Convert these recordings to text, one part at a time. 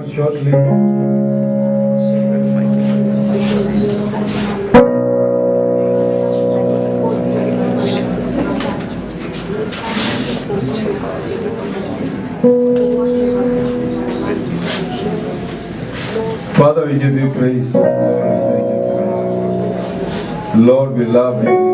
word shortly. Father, we give you praise. Lord, we love you.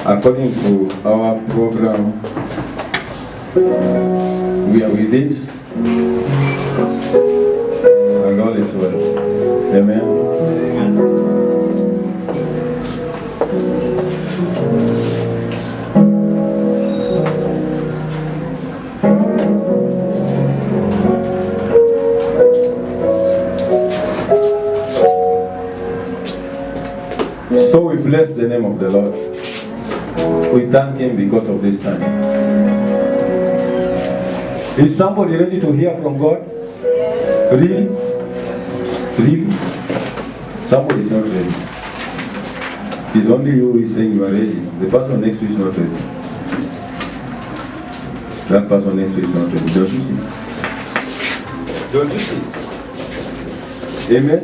According to our program, we are with it, and all is well. Amen. So we bless the name of the Lord. We thank him because of this time. Is somebody ready to hear from God? Yes. Really? Really? Somebody is not ready. It's only you who is saying you are ready. The person next to you is not ready. That person next to you is not ready. Don't you see? Don't you see? Amen?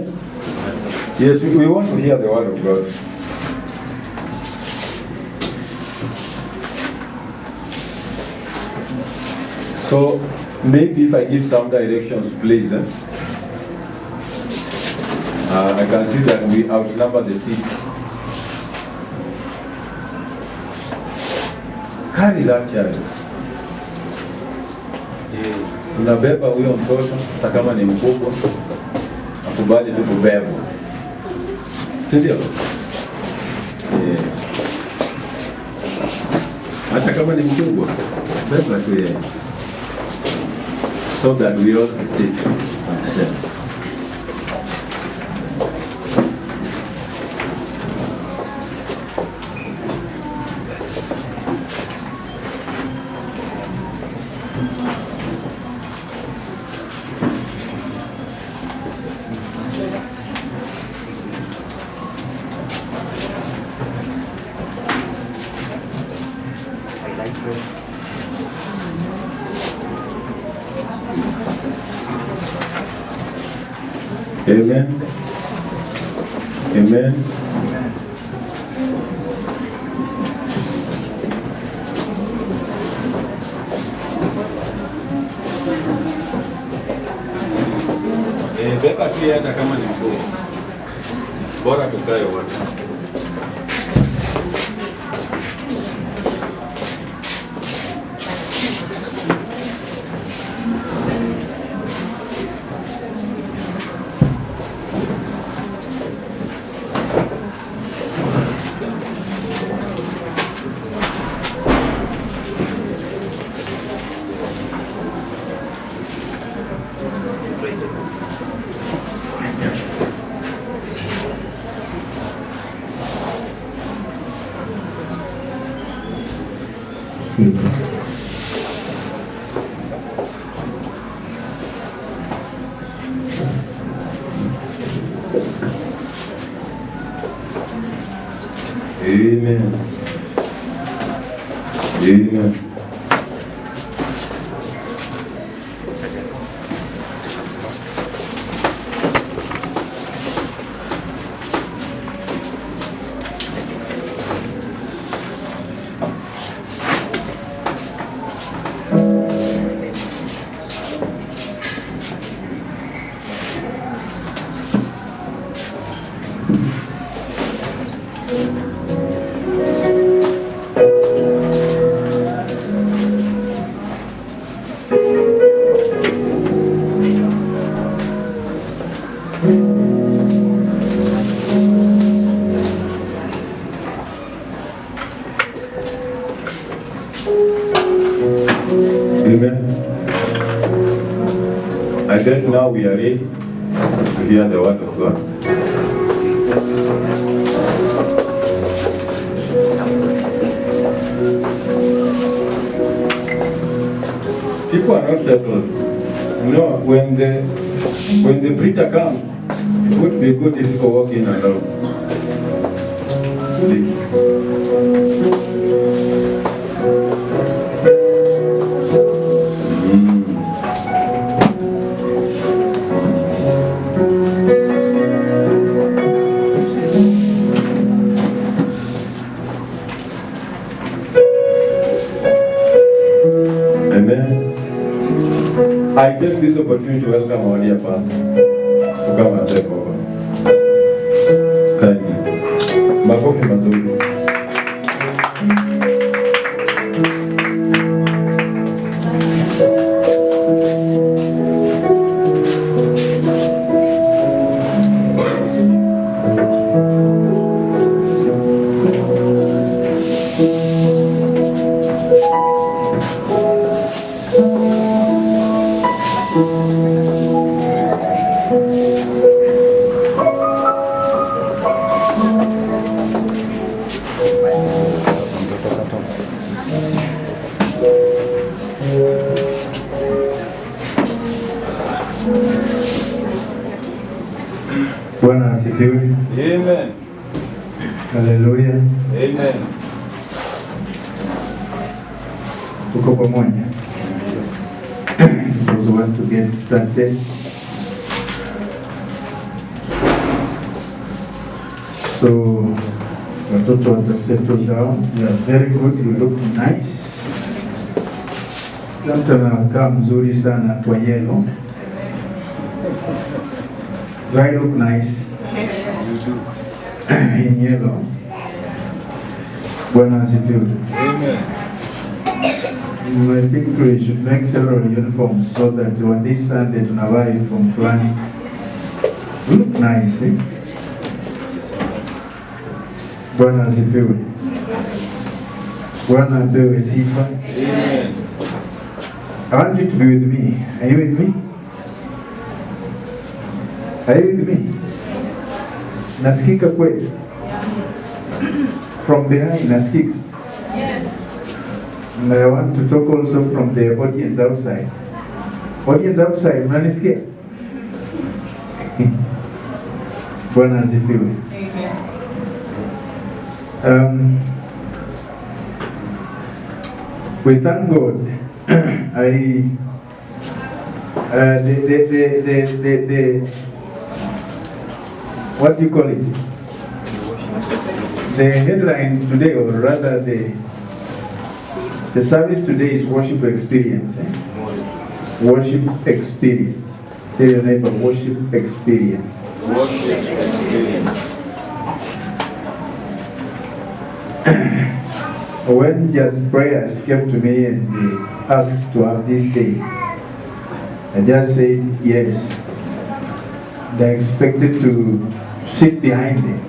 Yes, we want to hear the word of God. So, maybe if I give some directions, please. I can see that we outnumber the seats. Carry that child. Unabeba huyo mtoto, hata kama ni mkubwa, akubali tu kubebwa. Si ndio? Hata kama ni mkubwa, beba tu yeye. So that we all sit and share. Amen. Amen. Beba tu hata kama ni mkuu. Bora tukae wote. Amen. Amen. I guess now we are ready to hear the word of God. People are not settled. You know, when the preacher comes, it would be good if you walk in alone. Please. I take this opportunity to welcome our dear pastor to come and take over. Kindly. Makofi mazuri. Bwana asifiwe. Amen. Hallelujah. Amen. Tuko pamoja. Those who want to get started. So, watoto wata settle down. You are very good. You look nice. Mtu anakaa mzuri sana kwa yellow. Do I look nice? In yellow. Bwana asifiwe. Amen. I think we should make several uniforms so that on this Sunday tunavaa uniform fulani. Look nice, eh? Bwana asifiwe. Bwana apewe sifa. Amen. I want you to be with me. Are you with me? Are you with me? Nasikika kweli? From behind nasikika? Yes. And I want to talk also from the audience outside. Audience outside, mnanisikia? Bwana asifiwe. We thank God. What do you call it? The headline today, or rather the service today is worship experience. Eh? Worship experience. Tell your neighbor, worship experience. Worship experience. When just prayers came to me and they asked to have this day, I just said yes. They expected to sit behind them.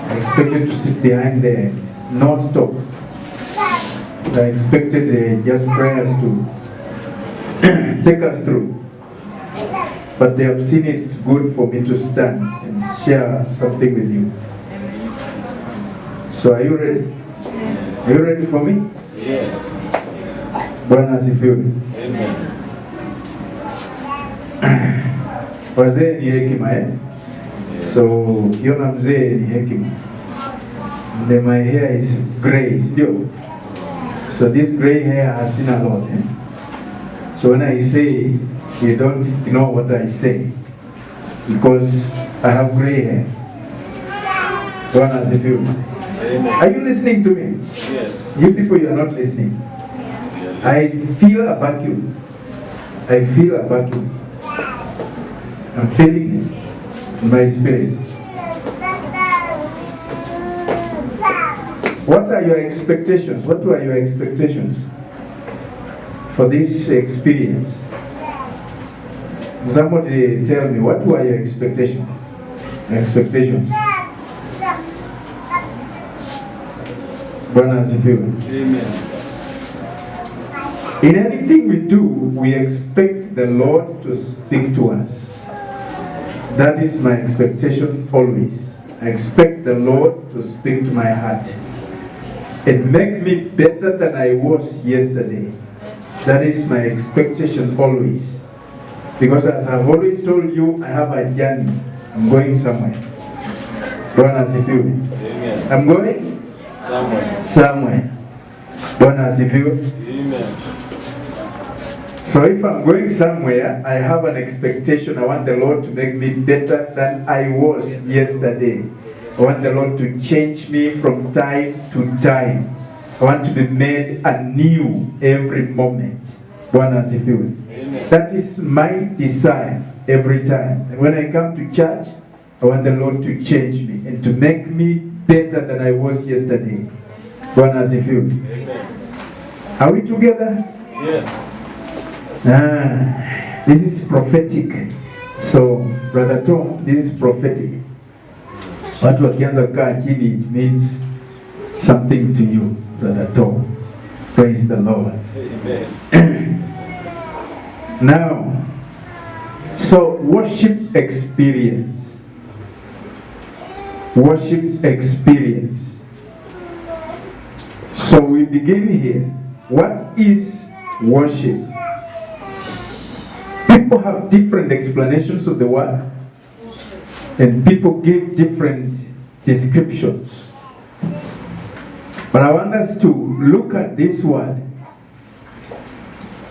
I expected to sit behind there and not talk. I expected just prayers to take us through. But they have seen it good for me to stand and share something with you. So are you ready? Yes. Are you ready for me? Yes. Bwana asifiwe. Amen. Wazee ni hekima, eh? So, yona mzee ni hekima. And my hair is gray, still. So this gray hair has seen a lot, eh? So when I say, you don't know what I say, because I have gray hair. Bwana asifiwe. Amen. Are you listening to me? Yes. You people, you are not listening. I feel a vacuum. I feel a vacuum. I'm feeling it in my spirit. What are your expectations? What were your expectations for this experience? Somebody tell me, what were your expectations? Bwana asifiwe. Amen. In anything we do, we expect the Lord to speak to us. That is my expectation always. I expect the Lord to speak to my heart and make me better than I was yesterday. That is my expectation always. Because as I've always told you, I have a journey. I'm going somewhere. Bwana asifiwe. Amen. I'm going somewhere. Bwana asifiwe. Amen. So if I'm going somewhere, I have an expectation. I want the Lord to make me better than I was yesterday. I want the Lord to change me from time to time. I want to be made anew every moment. Bwana asifiwe. That is my desire every time. And when I come to church, I want the Lord to change me and to make me better than I was yesterday. Bwana asifiwe. Are we together? Yes. This is prophetic. So, Brother Tom, this is prophetic. Watu wakianza kukaa chini, it means something to you, Brother Tom. Praise the Lord. Amen. Now, so worship experience. Worship experience. So we begin here. What is worship? People have different explanations of the word, and people give different descriptions. But I want us to look at this word,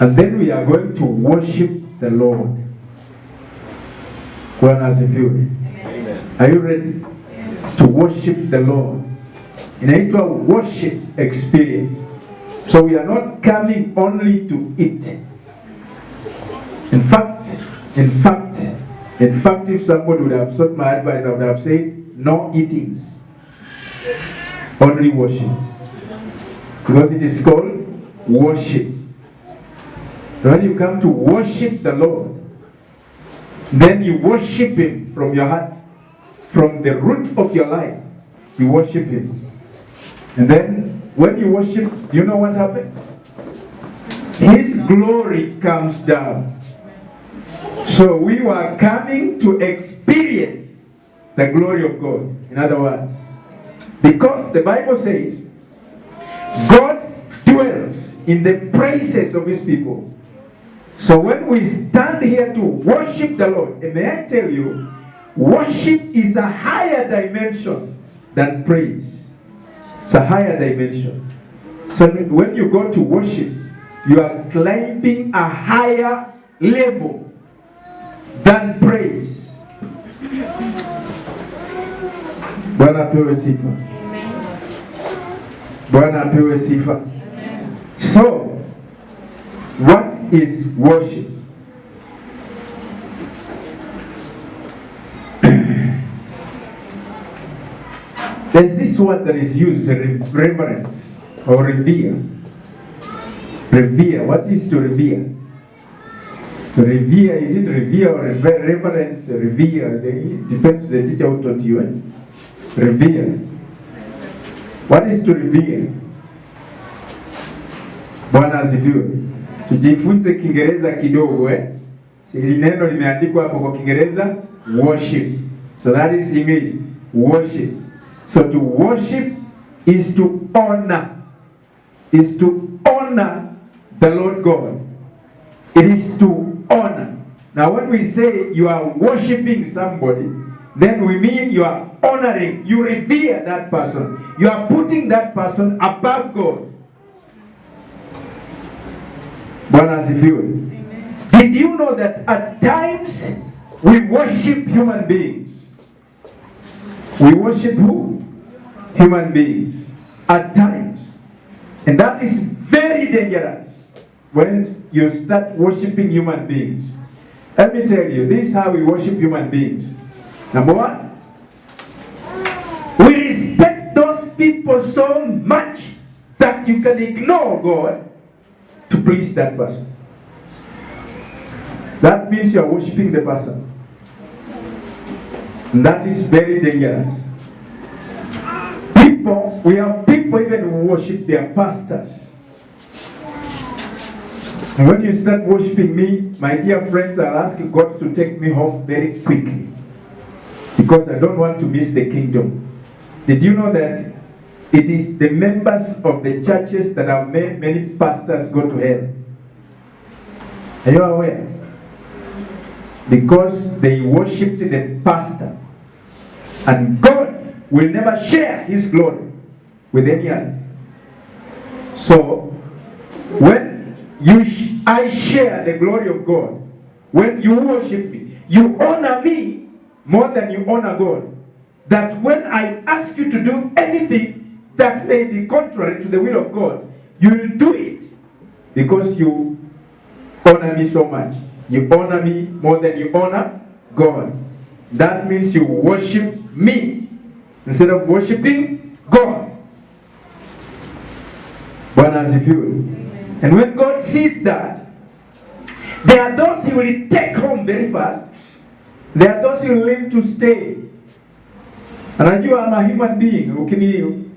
and then we are going to worship the Lord. Bwana asifiwe. Are you ready to worship the Lord? Inaitwa worship experience. So we are not coming only to eat. In fact, if somebody would have sought my advice, I would have said, no eatings, only worship. Because it is called worship. When you come to worship the Lord, then you worship Him from your heart, from the root of your life, you worship Him. And then when you worship, you know what happens? His glory comes down. So we were coming to experience the glory of God. In other words, because the Bible says God dwells in the praises of His people. So when we stand here to worship the Lord, and may I tell you, worship is a higher dimension than praise. It's a higher dimension. So when you go to worship, you are climbing a higher level than praise. Bwana apewe sifa. Bwana apewe sifa. So, what is worship? There's this word that is used, reverence or revere. Revere. What is to revere? Revere, is it revere or reverence? Revere. It depends on the teacher who taught you. Revere. What is to revere? Bwana asifiwe. Tujifunze Kiingereza kidogo Hili neno limeandikwa hapo kwa Kiingereza worship. So that is English. Worship. So to worship is to honor. Is to honor the Lord God. It is to honor. Now when we say you are worshiping somebody, then we mean you are honoring, you revere that person. You are putting that person above God. Bwana asifiwe. Did you know that at times we worship human beings? We worship who? Human beings. At times. And that is very dangerous when you start worshiping human beings. Let me tell you, this is how we worship human beings. Number one, we respect those people people so much that you can ignore God to please that person. That means you are worshiping the person. And that is very dangerous. We have people even who worship their pastors. And when you start worshiping me, my dear friends, I'll ask God to take me home very quickly. Because I don't want to miss the kingdom. Did you know that it is the members of the churches that have made many pastors go to hell? Are you aware? Because they worshipped the pastor. And God will never share his glory with any other. So, when I share the glory of God, when you worship me, you honor me more than you honor God. That when I ask you to do anything that may be contrary to the will of God, you will do it because you honor me so much. You honor me more than you honor God. That means you worship me instead of worshiping God. Bwana asifiwe. And when God sees that, there are those he will take home very fast. There are those he will leave to stay. Anajua I'm a human being.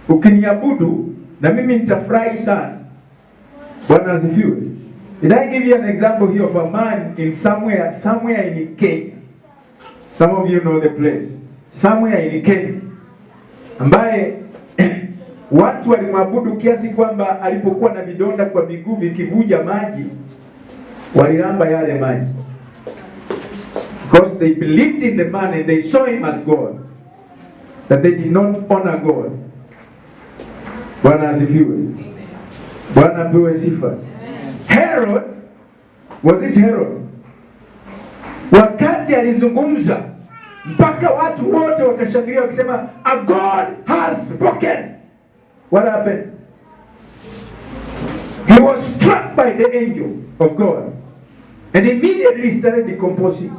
Ukiniabudu na mimi nitafurahi sana. Bwana asifiwe. Did I give you an example here of a man in somewhere in Kenya? Some of you know the place. Somewhere in Kenya, ambaye watu walimwabudu kiasi kwamba alipokuwa na vidonda kwa miguu vikivuja maji, waliramba yale maji. Because they believed in the man and they saw him as God. That they did not honor God. Bwana asifiwe. Bwana apewe sifa. Herod, was it Herod? Wakati alizungumza, mpaka watu wote wakashangilia wakisema, a God has spoken. What happened? He was struck by the angel of God and immediately started decomposing.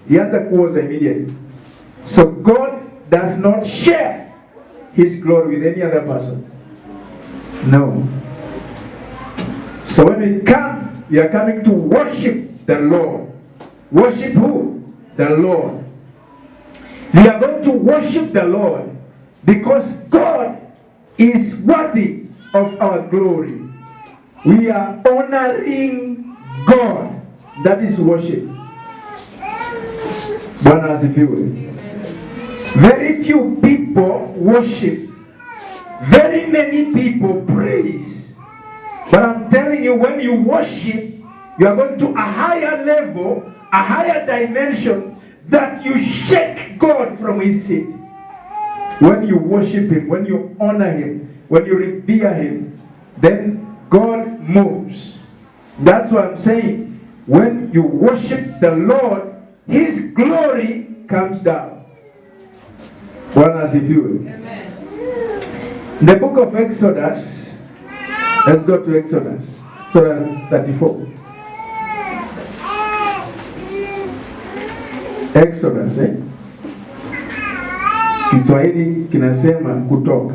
He answer was immediately. So God does not share his glory with any other person. No. So when we come, we are coming to worship the Lord. Worship who? The Lord. We are going to worship the Lord because God is worthy of our glory. We are honoring God. That is worship. Bwana asifiwe. Very few people worship. Very many people praise. But I'm telling you, when you worship, you are going to a higher level, a higher dimension, that you shake God from his seat. When you worship him, when you honor him, when you revere him, then God moves. That's what I'm saying. When you worship the Lord, his glory comes down. Bwana asifiwe. In the book of Exodus, let's go to Exodus. Exodus 34. Exodus, Kiswahili kinasema kutoka.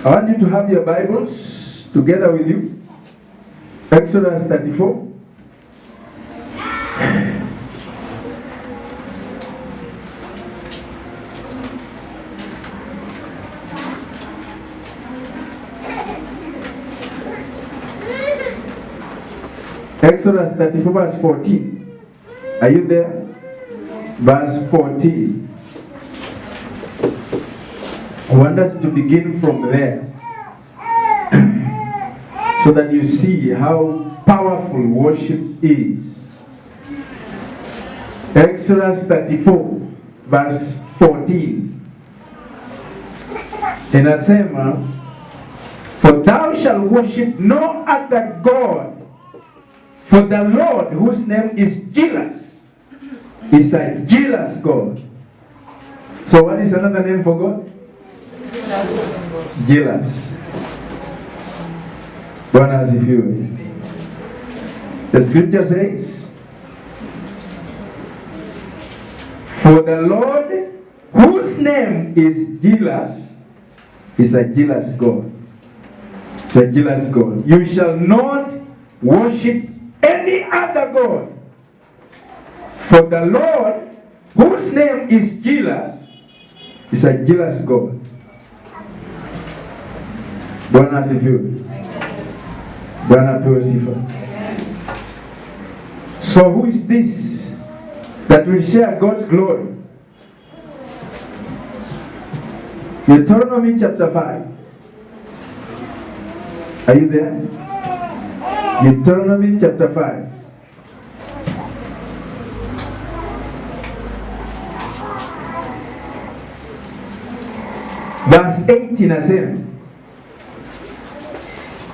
I want you to have your Bibles together with you. Exodus 34. Exodus 34 verse 14. Are you there? Verse 14. I want us to begin from there so that you see how powerful worship is. Exodus 34 verse 14. Inasema, for thou shalt worship no other God, for the Lord, whose name is jealous, is a jealous God. So what is another name for God? Jealous. Bwana asifiwe. The scripture says, For the Lord, whose name is jealous, is a jealous God. It's a jealous God. You shall not worship any other God. For the Lord, whose name is jealous, is a jealous God. Bwana asifiwe. Bwana apewe sifa. So who is this that will share God's glory? Deuteronomy chapter 5. Are you there? Deuteronomy chapter 5. Verse 18 inasema,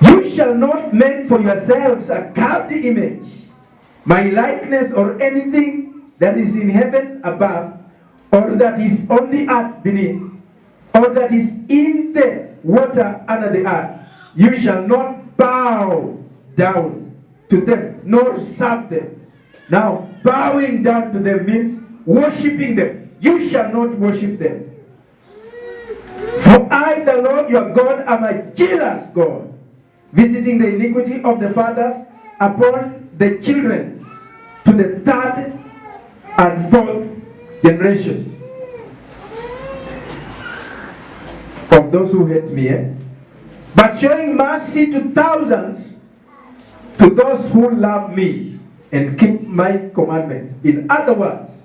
you shall not make for yourselves a carved image, my likeness, or anything that is in heaven above, or that is on the earth beneath, or that is in the water under the earth. You shall not bow down to them, nor serve them. Now, bowing down to them means worshiping them. You shall not worship them. For I, the Lord your God, am a jealous God, visiting the iniquity of the fathers upon the children to the third and fourth generation of those who hate me, but showing mercy to thousands, to those who love me and keep my commandments. In other words,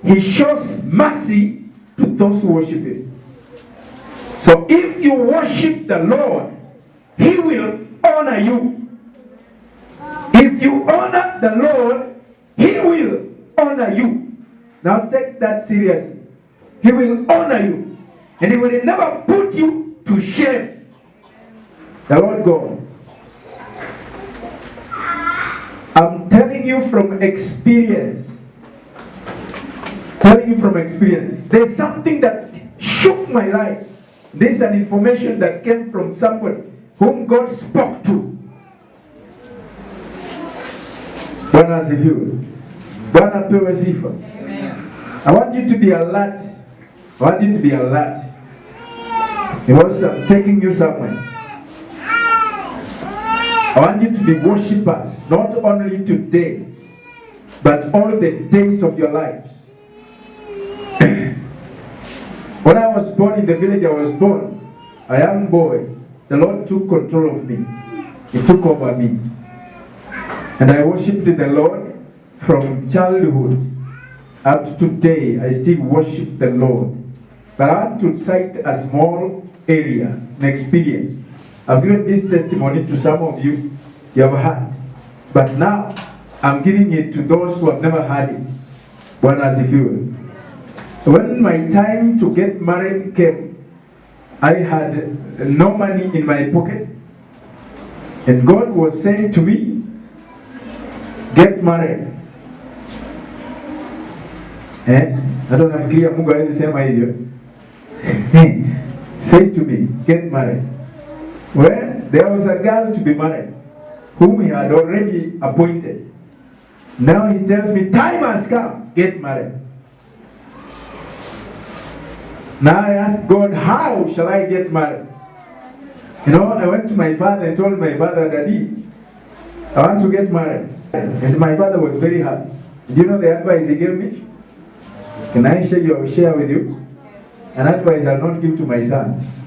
he shows mercy to those who worship him. So if you worship the Lord, he will honor you. If you honor the Lord, he will honor you. Now take that seriously. He will honor you. And he will never put you to shame. The Lord God. I'm telling you from experience. Telling you from experience. There's something that shook my life. This is an information that came from somebody whom God spoke to. Bwana asifiwe. Bwana pewe sifa. I want you to be alert. I want you to be alert. Because I'm taking you somewhere. I want you to be worshippers, not only today, but all the days of your lives. When I was born in the village I was born, a young boy, the Lord took control of me. He took over me. And I worshipped the Lord from childhood up to today. I still worship the Lord. But I want to cite a small area, an experience. I've given this testimony to some of you, you have heard. But now, I'm giving it to those who have never heard it. Bwana asifiwe. When my time to get married came, I had no money in my pocket. And God was saying to me, get married. I don't have clear Mungu hawezi sema hivyo. Say to me, get married. Well, there was a girl to be married, whom he had already appointed. Now he tells me, time has come, get married. Now I asked God, how shall I get married? You know, I went to my father and told my father, Daddy, I want to get married. And my father was very happy. Do you know the advice he gave me? Can I share with you? An advice I'll not give to my sons.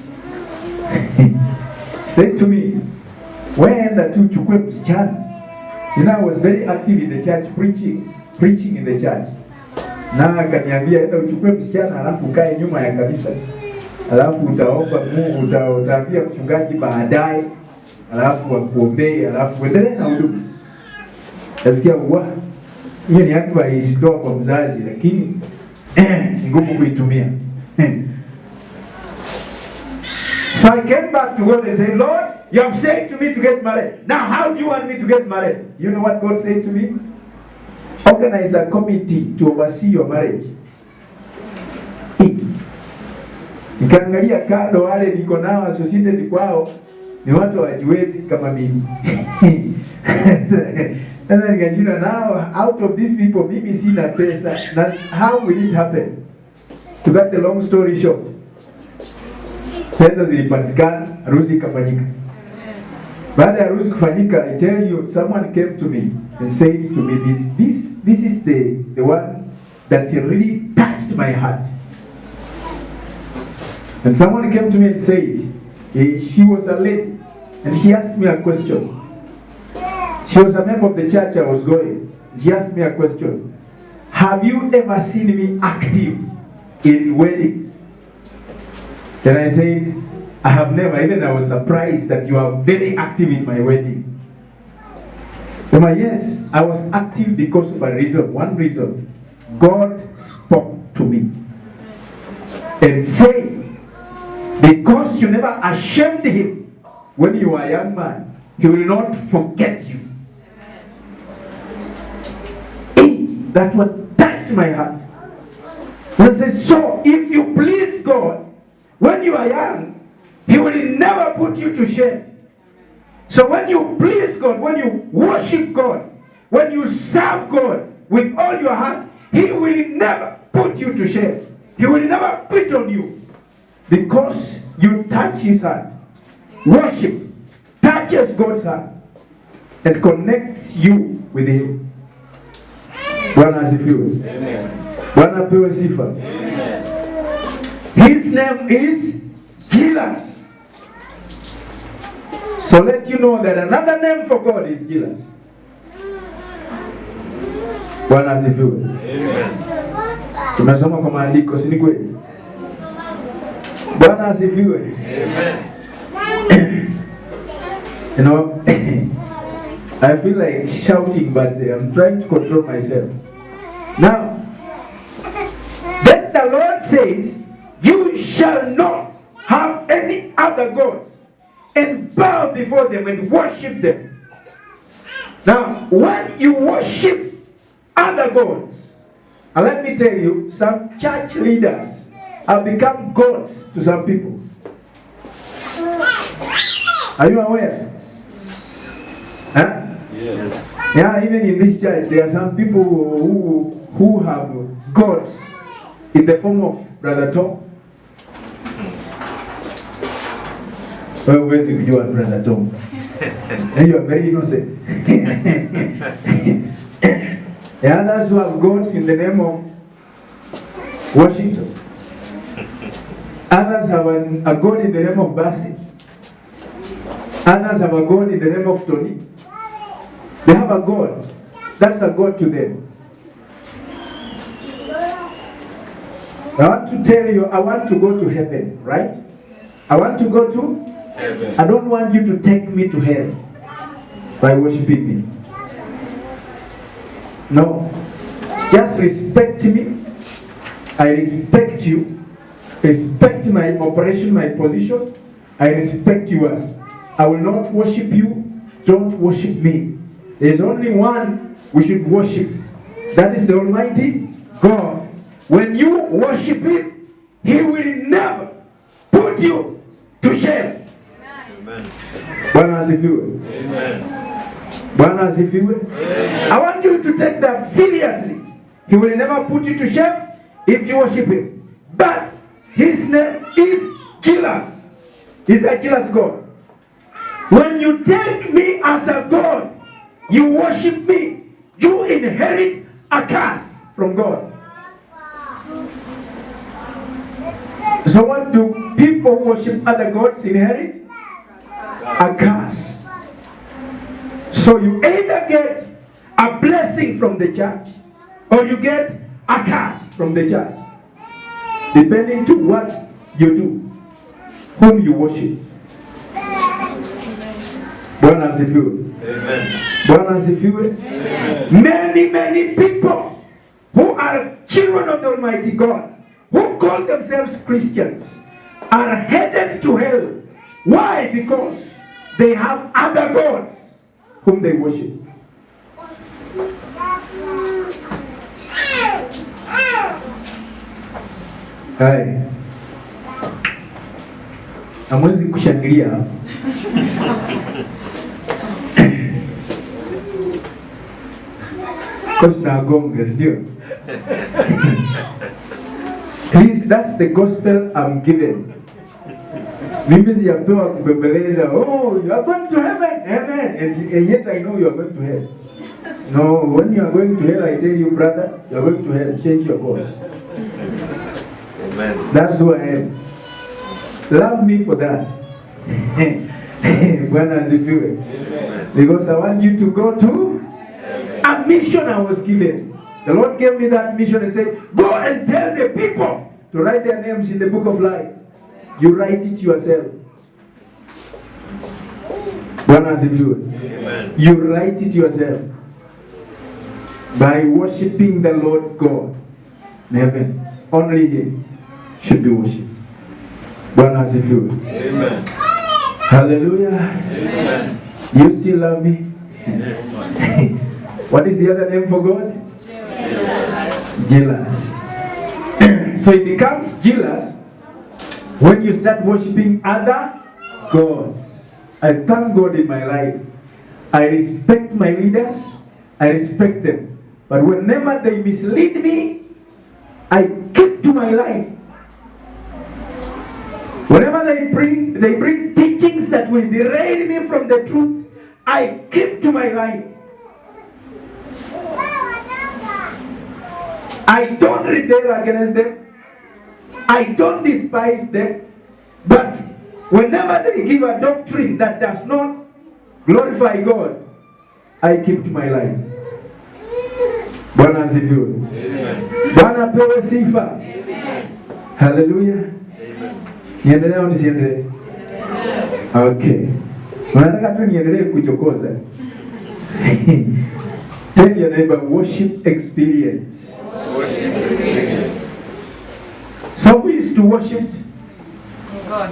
Said to me, when the two chukwe msichana. You know, I was very active in the church, preaching in the church. Na akaniambia enda uchukue msichana alafu ukae nyuma ya kanisa. Alafu utaomba Mungu, utaambia mchungaji baadaye, alafu akuombee, alafu endelee na huduma. Nasikia hiyo ni advice kutoka kwa mzazi, lakini ni ngumu kuitumia. So I came back to God and said, Lord, you have said to me to get married. Now how do you want me to get married? You know what God said to me? Organize a committee to oversee your marriage. Nikaangalia kado wale niko nao associated kwao ni watu wajiwezi kama mimi. And then nikajua now out of these people mimi sina pesa. Now how will it happen? To cut the long story short, pesa zilipatikana, harusi ikafanyika. Baada ya harusi kufanyika, I tell you, someone came to me and said to me, this is the one that really touched my heart. And someone came to me and said, she was a lady, and she asked me a question. She was a member of the church I was going. She asked me a question. Have you ever seen me active in weddings? And I said, I have never. Even I was surprised that you are very active in my wedding. So yes, I was active because of a reason. One reason. God spoke to me and said, because you never ashamed him when you were a young man, he will not forget you. That one touched my heart. And I said, so if you please God when you are young, he will never put you to shame. So when you please God, when you worship God, when you serve God with all your heart, he will never put you to shame. He will never quit on you. Because you touch his heart. Worship touches God's heart and connects you with him. Bwana asifiwe. Amen. Bwana apewe sifa. Amen. His name is Jesus. So let you know that another name for God is Jesus. Bwana asifiwe. Amen. Tunasoma kwa maandiko, si ni kweli? Bwana asifiwe. Amen. You know, I feel like shouting, but I'm trying to control myself. Now, then the Lord says, you shall not have any other gods and bow before them and worship them. Now, when you worship other gods, and let me tell you, some church leaders have become gods to some people. Are you aware? Huh? Yes. Yeah, even in this church, there are some people who have gods in the form of Brother Tom. Well, where's you and Brother Tom? And you are very innocent. There are others who have gods in the name of Washington. Others have a god in the name of Bassett. Others have a god in the name of Tony. They have a god. That's a god to them. I want to tell you, I want to go to heaven, right? I want to go to heaven. I don't want you to take me to hell by worshiping me. No. Just respect me. I respect you. Respect my operation, my position. I respect yours. I will not worship you. Don't worship me. There's only one we should worship. That is the Almighty God. When you worship him, he will never put you to shame. Amen. Bwana asifiwe. Amen. Bwana asifiwe. Amen. I want you to take that seriously. He will never put you to shame if you worship him. But his name is Jesus. He's a jealous God. When you take me as a God, you worship me, you inherit a curse from God. So what do people who worship other gods inherit? A curse. So you either get a blessing from the church or you get a curse from the church, depending to what you do, whom you worship. Bwana asifiwe. Amen. Bwana asifiwe. Many people who are children of the Almighty God, who call themselves Christians, are headed to hell. Why? Because they have other gods whom they worship. Hai. Hamwezi kushangilia. Because now gonga still. Please, that's the gospel I'm given. Mimi sijapewa kubembeleza, oh, you are going to heaven, amen, and yet I know you are going to hell. No, when you are going to hell, I tell you, brother, you are going to hell, change your course. Amen. That's who I am. Love me for that. Bwana asifiwe. Because I want you to go to a mission I was given. The Lord gave me that mission and said, go and tell the people to write their names in the book of life. You write it yourself. Bwana asifiwe. You write it yourself. By worshiping the Lord God in heaven. Only Him should be worshipped. Bwana asifiwe. Amen. Hallelujah. Amen. Do you still love me? Yes. What is the other name for God? Jealous. So it becomes jealous when you start worshiping other gods. I thank God in my life. I respect my leaders. I respect them. But whenever they mislead me, I keep to my life. Whenever they bring teachings that will derail me from the truth, I keep to my life. I don't rebel against them. I don't despise them. But whenever they give a doctrine that does not glorify God, I keep to my life. Bwana asifiwe. Bwana pewe sifa. Hallelujah. Niendelee au nisiendelee? Okay. Unataka tu niendelee kuchokoza? Tell your neighbor, worship experience. Worship experience. So who is to worship? God.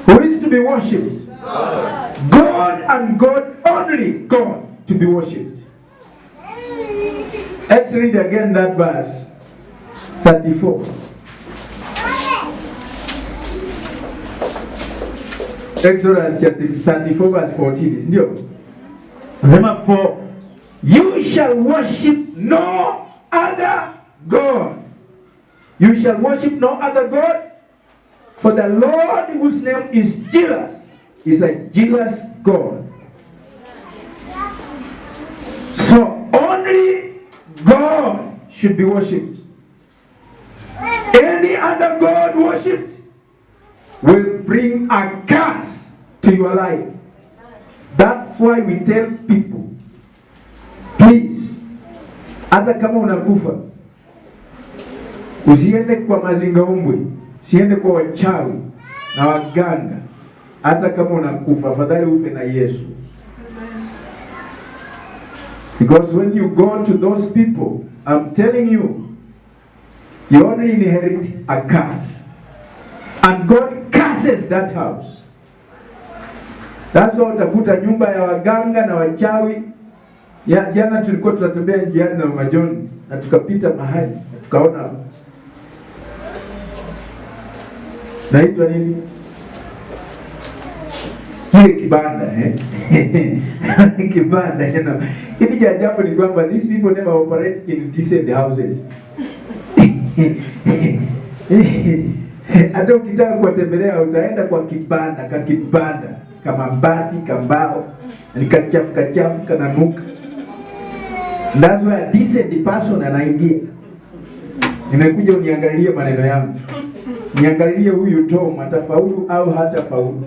Who is to be worshipped? God. God and God only. God to be worshipped. Let's read again that verse 34. Exodus chapter 34 verse 14. Isn't it? For you shall worship no other God. You shall worship no other God. For the Lord, whose name is jealous, is a jealous God. So only God should be worshipped. Any other God worshipped will bring a curse to your life. That's why we tell people, please, hata kama unakufa, usiende kwa mazingaumbwe, usiende kwa wachawi na waganga. Hata kama unakufa, afadhali ufe na Yesu. Because when you go to those people, I'm telling you, you only inherit a curse. And God curses that house. That's why utakuta nyumba ya waganga na wachawi. Jana tulikuwa tunatembea njiani na Mama John na tukapita mahali na tukaona naitwa nini? Kile kibanda kibanda, you know. Kitu cha ajabu ni kwamba these people never operate in decent houses. Hata ukitaka kuwatembelea utaenda kwa kibanda kama mbati kambao ni kachafu kananuka. That's where a decent person anaingia. Nimekuja uniangalie maneno yangu. Niangalie huyu Tom atafaulu au hatafaulu.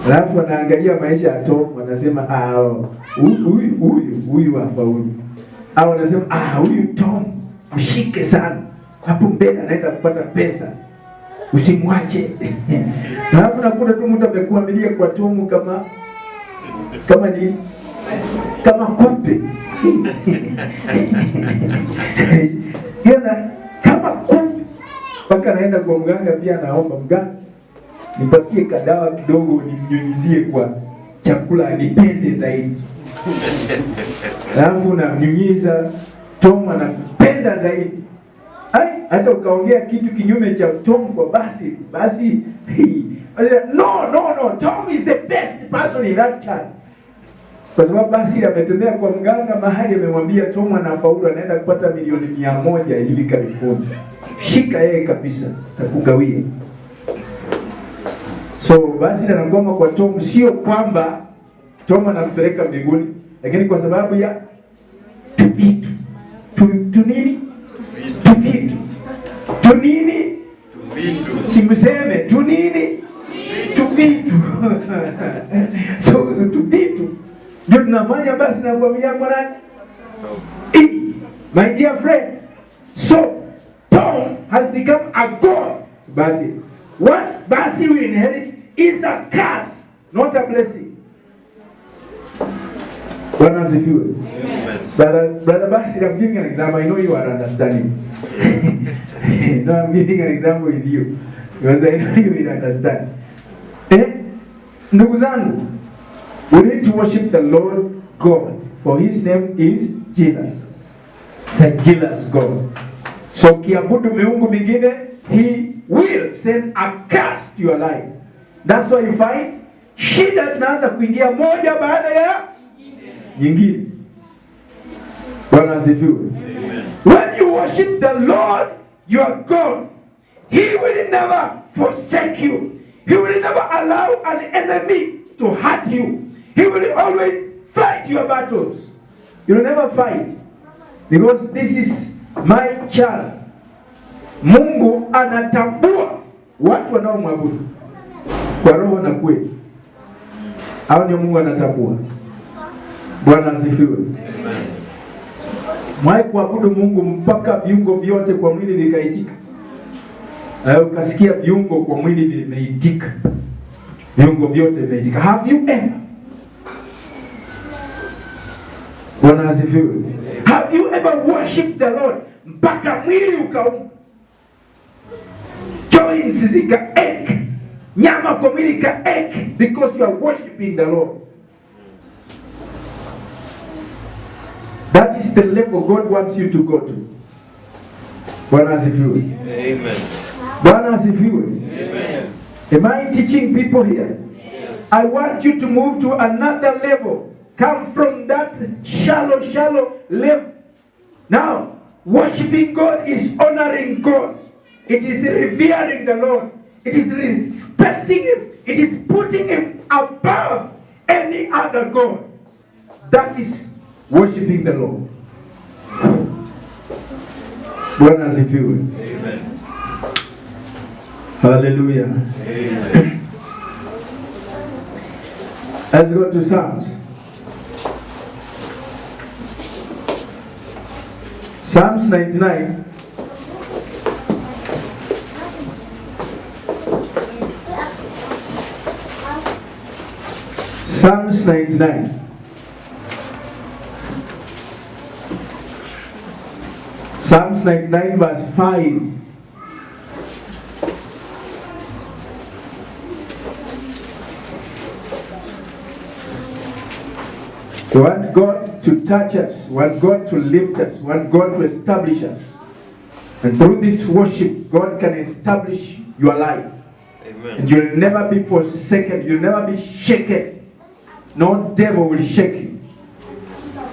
Alafu anaangalia maisha ya Tom, wanasema huyu hafaulu. Au wanasema huyu Tom mshike sana. Hapo mbele anaenda kupata pesa. Usimwache. Alafu nakuta tu mtu amekuamilia kwa Tom kama kupe. Yana kama kupe. Paka naenda kwa mganga pia naomba mganga nipatie kadawa kidogo ninyunyizie kwa chakula nipende zaidi. Alafu namnyunyiza Tom anapenda zaidi. Hata ukaongea kitu kinyume cha Tom kwa basi no, Tom is the best person in that church. Kwa sababu basi ametembea kwa mganga mahali amemwambia Tom anafaulu anaenda kupata milioni 100 hivi karibuni. Shika yeye kabisa, takugawia. So basi anagoma kwa Tom, sio kwamba Tom anampeleka mbinguni, lakini kwa sababu ya vitu. Tu nini? Tu vitu. Tu nini? Vitu. Simseme tu nini? Tu vitu. So tu vitu ndio tunafanya basi na kuamia kwa nani? My dear friends, so Tom has become a god. Basi, what Basi will inherit is a curse, not a blessing. Bwana asifiwe. Brother Basi, I'm giving an example. I know you are understanding. No, I'm giving an example with you because I know you will understand. Ndugu zangu, we need to worship the Lord God, for His name is jealous. It's a jealous God. So kiabudu miungu mingine, He will send a curse to your life. That's why you find shida zinaanza kuingia moja baada ya nyingine. Bwana asifiwe. When you worship the Lord your God, He will never forsake you. He will never allow an enemy to hurt you. He will always fight your battles. You will never fight, because this is my child. Mungu anatambua watu wanaomwabudu kwa roho na kweli. Hao ndio Mungu anatambua. Bwana asifiwe. Amen. Mwai kuabudu Mungu mpaka viungo vyote kwa mwili vikaitika. Ukasikia viungo kwa mwili vimeitika. Viungo vyote vimeitika. Have you ever? Bwana asifiwe. Have you ever worshipped the Lord mpaka mwili ukauma? Joints zika-ache. Nyama kwa mwili ka-ache because you are worshiping the Lord. That is the level God wants you to go to. Bwana asifiwe. Amen. Bwana asifiwe. Amen. Am I teaching people here? Yes. I want you to move to another level. Come from that shallow level. Now, worshiping God is honoring God. It is revering the Lord. It is respecting Him. It is putting Him above any other God. That is worshiping the Lord. Bwana asifiwe. Amen. Hallelujah. Amen. Let's go to Psalms. Psalms 99. Psalms 99. Psalms 99 verse 5. We want God to touch us, we want God to lift us, we want God to establish us. And through this worship, God can establish your life. Amen. And you'll never be forsaken, you'll never be shaken. No devil will shake you.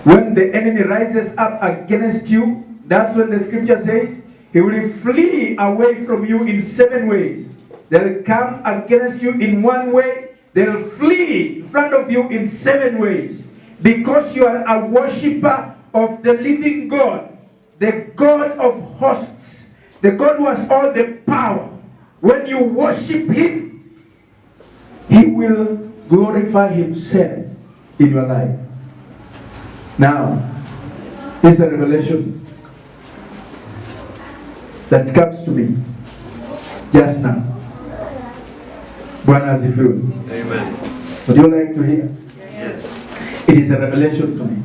When the enemy rises up against you, that's when the scripture says, he will flee away from you in 7 ways. They'll come against you in 1 way, they'll flee in front of you in 7 ways. Because you are a worshipper of the living God, the God of hosts, the God who has all the power. When you worship Him, He will glorify Himself in your life. Now, this is a revelation that comes to me just now. Bwana asifiwe. Amen. Would you like to hear? Yes. It is a revelation to me.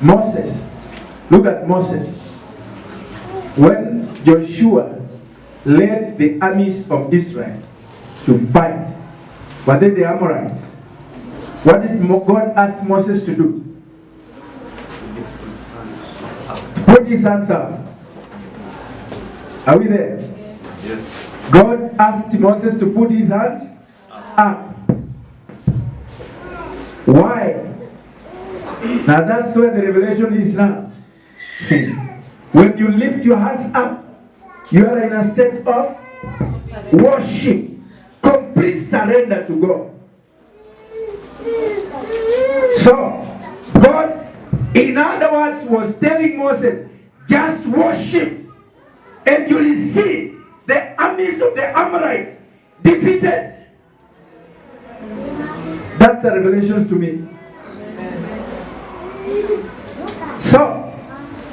Moses, look at Moses. When Joshua led the armies of Israel to fight, were they the Amorites? What did God ask Moses to do? Put his hands up. Are we there? Yes. God asked Moses to put his hands up. Why? Now that's where the revelation is now. When you lift your hands up, you are in a state of worship, complete surrender to God. So, God, in other words, was telling Moses, just worship, and you will see the armies of the Amorites defeated. That's a revelation to me. So,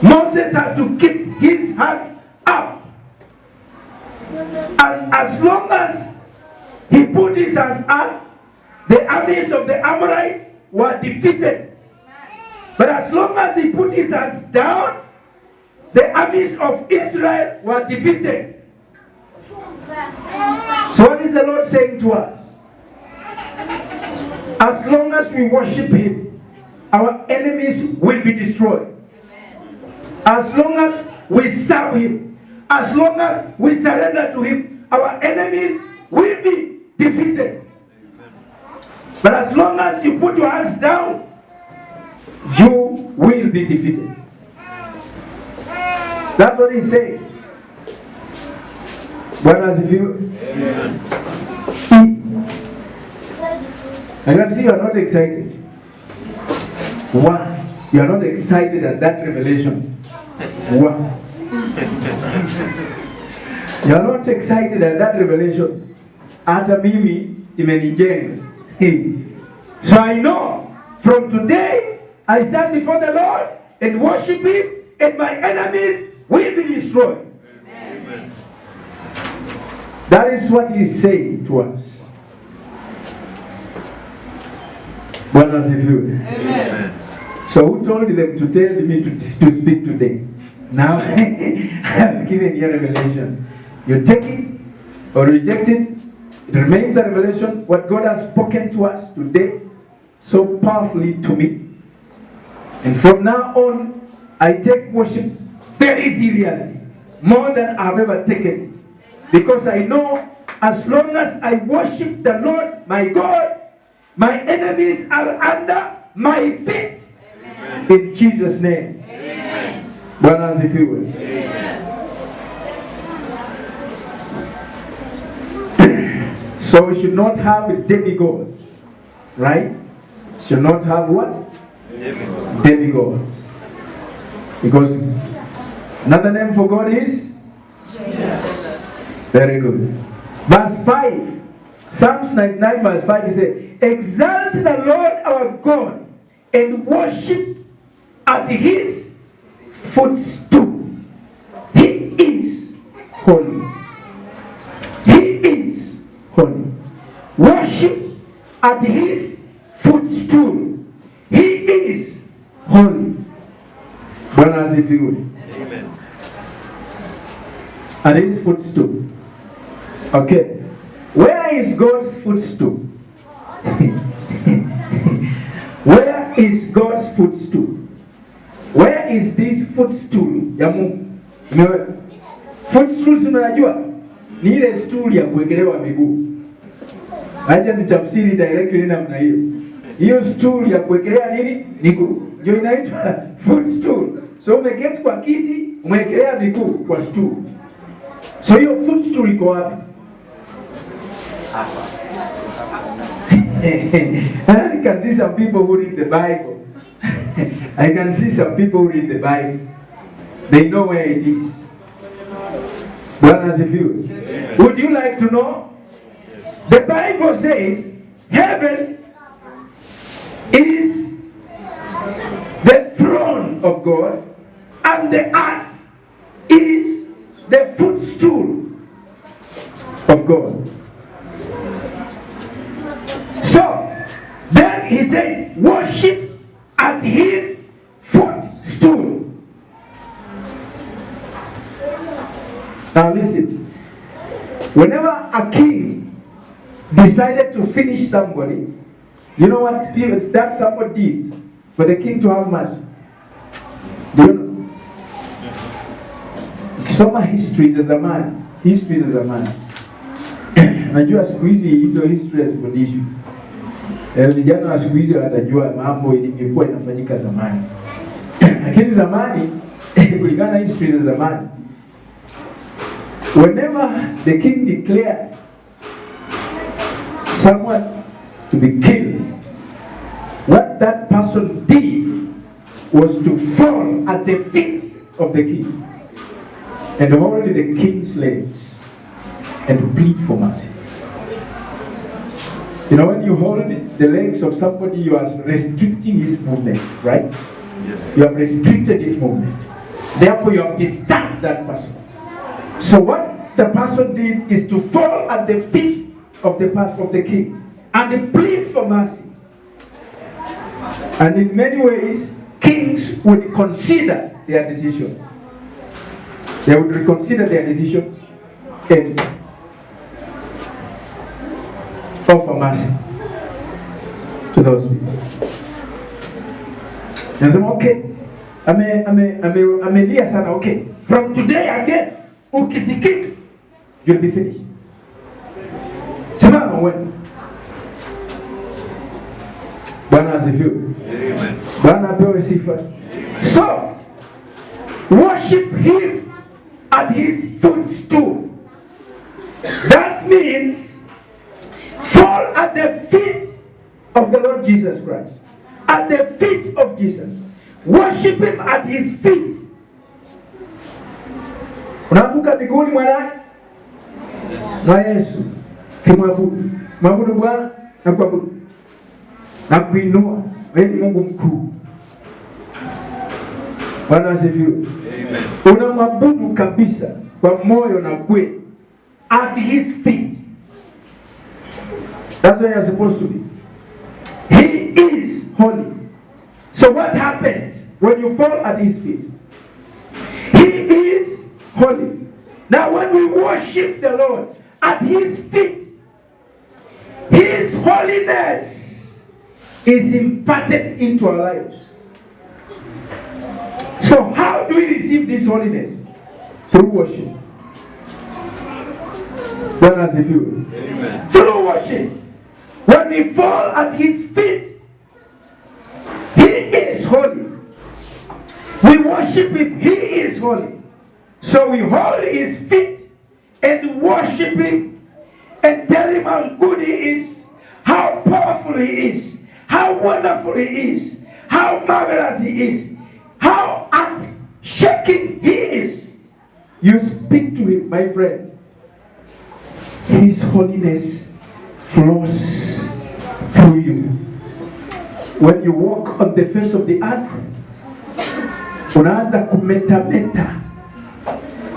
Moses had to keep his hands up. And as long as he put his hands up, the armies of the Amorites were defeated. But as long as he put his hands down, the armies of Israel were defeated. So what is the Lord saying to us? As long as we worship Him, our enemies will be destroyed. As long as we serve Him, as long as we surrender to Him, our enemies will be defeated. But as long as you put your hands down, you will be defeated. That's what He's saying. Brothers, if you... I can see you are not excited. Why? You are not excited at that revelation. Why? You are not excited at that revelation. Hata mimi imenijenga. So I know from today I stand before the Lord and worship Him, and my enemies will be destroyed. Amen. That is what He's saying to us. Amen. So who told them to tell me to speak today? Now I'm giving you a revelation. You take it or reject it. It remains a revelation. What God has spoken to us today so powerfully to me. And from now on, I take worship very seriously. More than I've ever taken it. Because I know as long as I worship the Lord, my God, my enemies are under my feet. Amen. In Jesus' name. Amen. Brothers, if you will. So we should not have demigods. Right? Should not have what? Demigods. Because another name for God is? Jesus. Very good. Verse 5. Psalms 99 verse 5, he said, exalt the Lord our God and worship at His footstool. He is holy. He is holy. Worship at His footstool. He is holy. Brothers, if you will. Amen. At His footstool. Okay. Where is God's footstool? Where is God's footstool? Where is this footstool ya Mungu? Footstool unajua? Ni ile stool ya kuwekelewa miguu. Aje nitafsiri directly namna hiyo. Hiyo stool ya kuwekelea nini? Miguu. Ndio inaitwa footstool. So umeketi kwa kiti, umewekelea miguu kwa stool. So hiyo footstool iko wapi? I can see some people who read the Bible. I can see some people who read the Bible. They know where it is. Brothers, if you would you like to know? The Bible says heaven is the throne of God and the earth is the footstool of God. So, then he says, worship at His footstool. Now listen, whenever a king decided to finish somebody, you know what that somebody did for the king to have mercy? Do you know? Soma histories as a man. Najua siku hizi hizo history hazifundishwi. Vijana wa siku hizi watajua mambo ilivyokuwa inafanyika zamani. Lakini zamani, kulingana na history za zamani, whenever the king declared someone to be killed, what that person did was to fall at the feet of the king and hold the king's legs and plead for mercy. You know, when you hold the legs of somebody, you are restricting his movement, right? Yes. You have restricted his movement. Therefore, you have disturbed that person. So what the person did is to fall at the feet of the king and plead for mercy. And in many ways, kings would consider their decision. They would reconsider their decision and offer mercy to those people. Nasema okay, amelia sana, okay, from today again, ukisikika, you'll be finished. Simama wewe. Bwana asifiwe. Amen. Bwana apewe sifa. So, worship him at his footstool. That means fall at the feet of the Lord Jesus Christ. At the feet of Jesus. Worship him at his feet. Unaanguka miguuni mwa Yesu. Kimwabudu. Mwabudu Bwana na kuabudu. Na kuinua. Wewe ni Mungu mkuu. Bwana asifiwe. Amen. Unamwabudu kabisa kwa moyo na kweli. At his feet. That's where you're supposed to be. He is holy. So what happens when you fall at his feet? He is holy. Now when we worship the Lord at his feet, his holiness is imparted into our lives. So how do we receive this holiness? Through worship. Amen. Through worship. When we fall at his feet, he is holy. We worship him, he is holy. So we hold his feet and worship him and tell him how good he is, how powerful he is, how wonderful he is, how marvelous he is, how unshaking he is. You speak to him, my friend. His holiness flows through you. When you walk on the face of the earth, unaanza kumetameta.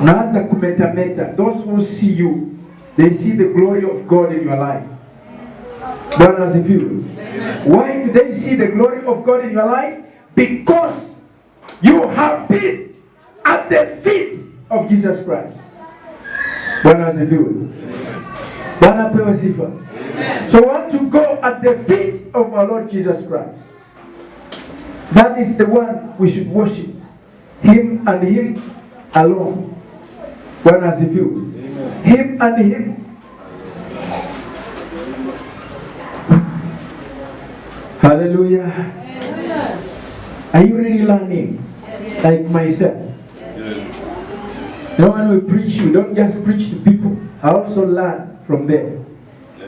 Unaanza kumetameta. Those who see you, they see the glory of God in your life. Bwana asifiwe. Why do they see the glory of God in your life? Because you have been at the feet of Jesus Christ. Bwana asifiwe. Bwana apewe sifa. So we want to go at the feet of our Lord Jesus Christ. That is the one we should worship. Him and him alone. Bwana asifiwe. Him and him. Hallelujah. Are you really learning? Yes. Like myself? Yes. You know, when we preach, we don't just preach to people. I also learn from them.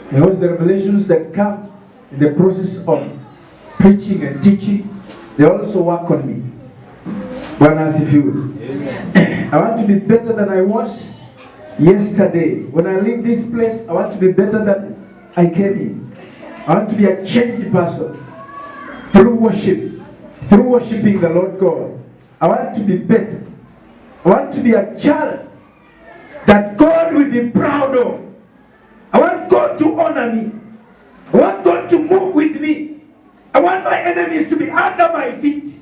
Because the revelations that come in the process of preaching and teaching, they also work on me. Bwana asifiwe. I want to be better than I was yesterday. When I leave this place, I want to be better than I came in. I want to be a changed person. Through worship. Through worshiping the Lord God. I want to be better. I want to be a child that God will be proud of. I want God to honor me. I want God to move with me. I want my enemies to be under my feet.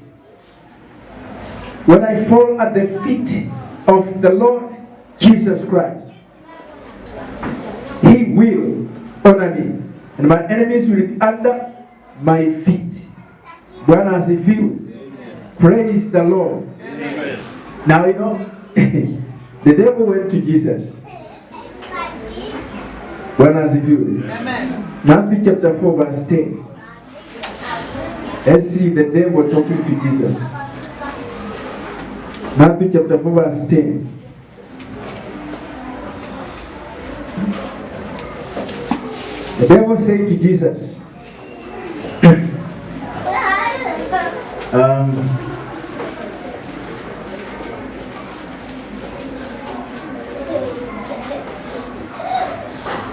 When I fall at the feet of the Lord Jesus Christ, he will honor me. And my enemies will be under my feet. Bwana asifiwe. Praise the Lord. Amen. Now you know, the devil went to Jesus Bwana asifiwe. Matthew chapter 4 verse 10. Let's see the devil talking to Jesus. Matthew chapter 4 verse 10. The devil said to Jesus,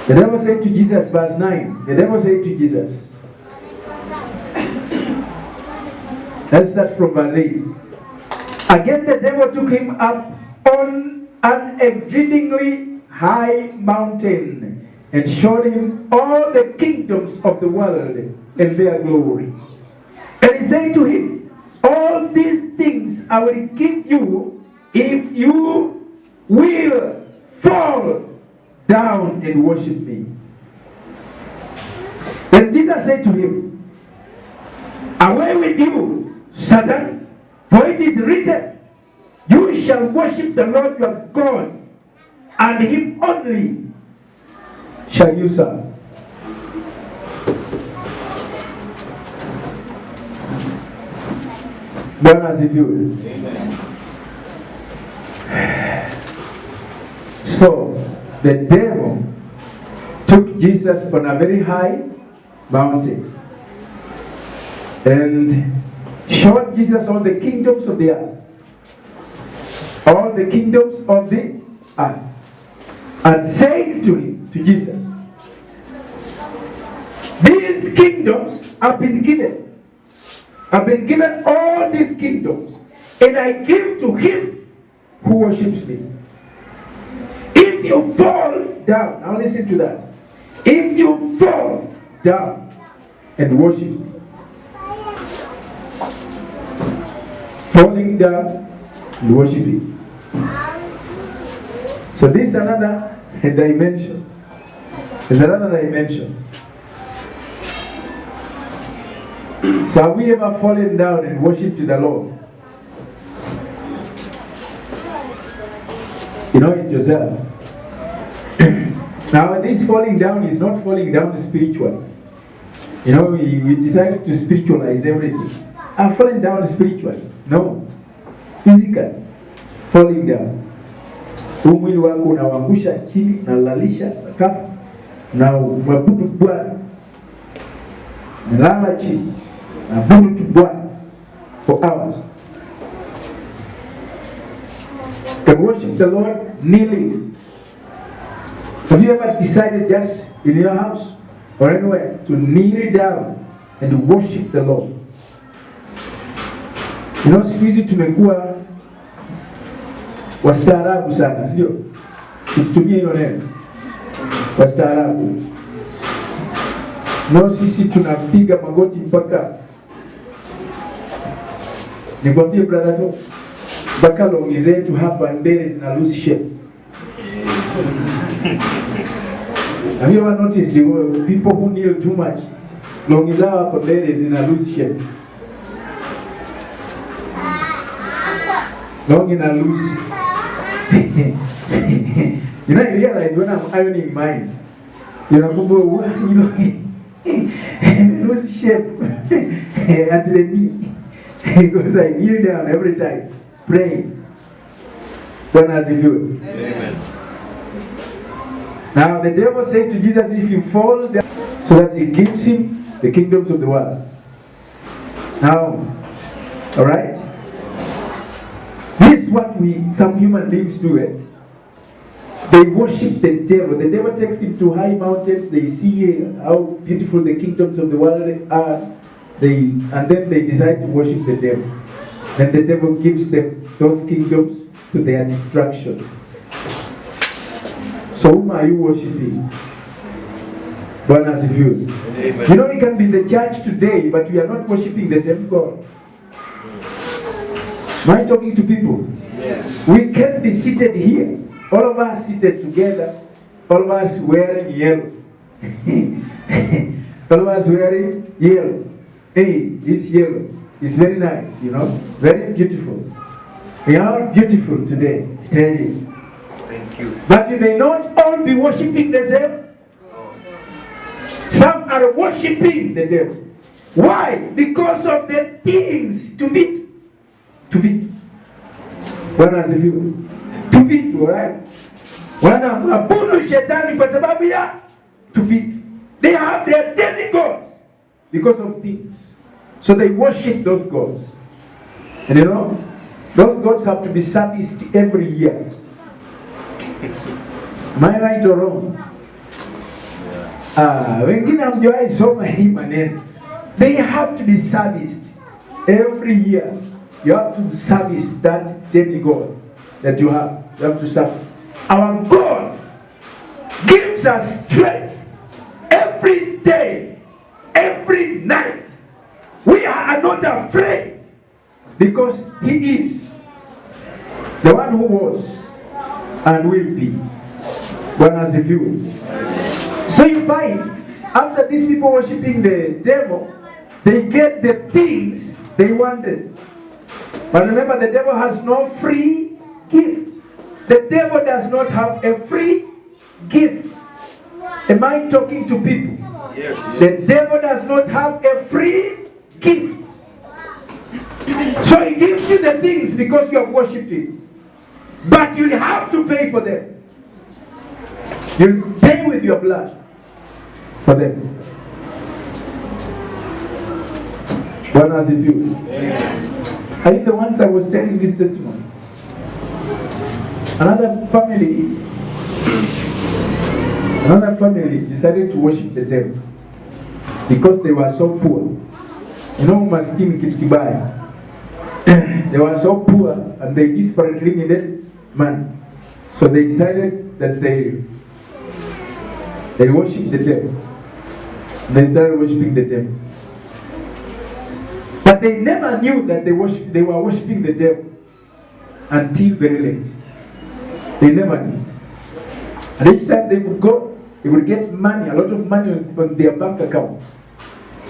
the devil said to Jesus, verse 9, the devil said to Jesus, let's start from verse 8. Again the devil took him up on an exceedingly high mountain and showed him all the kingdoms of the world and their glory. And he said to him, all these things I will give you if you will fall down and worship me. Then Jesus said to him, away with you, Satan, for it is written, you shall worship the Lord your God, and him only shall you serve. Bwana asifiwe. So the devil took Jesus on a very high mountain and showed Jesus all the kingdoms of the earth. All the kingdoms of the earth. And said to him, to Jesus, these kingdoms have been given. I've been given all these kingdoms, and I give to him who worships me. If you fall down, now listen to that. If you fall down and worship me, falling down and worshiping. So this is another dimension. There's another dimension. So have we ever fallen down and worshipped the Lord? You know it yourself. Now this falling down is not falling down spiritually. You know, we decided to spiritualize everything. I've fallen down spiritually. No. Physical. Falling down. Mwili wako unawangusha chini, unalalisha sakafu, na mwabudu Bwana. Nalala chini, nabudu tu Bwana for hours. Can worship the Lord kneeling. Have you ever decided just in your house or anywhere to kneel down and worship the Lord? You know, siku hizi tumekuwa wastaarabu sana, sio? Tutumie hilo neno. Wastaarabu. No, sisi tunapiga magoti mpaka nikwambie brother to mpaka longi zetu hapa mbele zina lose shape. Have you ever noticed people who kneel too much? Longi zao hapa mbele zina lose shape. Longi na loose. You know, I realize when I'm ironing mine, you know, lose shape at the knee because I kneel down every time praying. Bwana asifiwe. Amen. Now the devil said to Jesus, if you fall down, so that he gives him the kingdoms of the world. Now, all right. This is what some human beings do. They worship the devil. The devil takes him to high mountains. They see how beautiful the kingdoms of the world are. And then they decide to worship the devil. Then the devil gives them those kingdoms to their destruction. So whom are you worshiping? Bwana asifiwe. You know, we can be in the church today, but we are not worshiping the same God. Am I talking to people? Yes. We can be seated here. All of us seated together. All of us wearing yellow. All of us wearing yellow. Hey, this yellow is very nice, you know. Very beautiful. We are beautiful today, I tell you. Thank you. But you may not all be worshiping the same Some are worshiping the devil. Why? Because of the things to vitu. To vitu. Bwana asifiwe. To vitu, alright? Wanaabudu shetani kwa sababu ya to vitu. They have their demigods because of things. So they worship those gods. And you know, those gods have to be serviced every year. Am I right or wrong? Wengine hamjawahi soma hii maneno. They have to be serviced every year. You have to service that demigod that you have. You have to service. Our God gives us strength every day, every night. We are not afraid because He is the one who was and will be. Bwana asifiwe. So you find, after these people worshiping the devil, they get the things they wanted. But remember, the devil has no free gift. The devil does not have a free gift. Am I talking to people? Yes. The devil does not have a free gift. So he gives you the things because you have worshipped him. But you have to pay for them. You pay with your blood for them. Bwana asifiwe. Are you the ones I was telling this testimony? Another family decided to worship the devil because they were so poor. You know, maskini kitu kibaya. They were so poor and they desperately needed money. So they decided that they worship the devil. They started worshiping the devil. But they never knew that they were worshiping the devil until very late. They never knew. And each time they would go, they would get money, a lot of money on their bank accounts.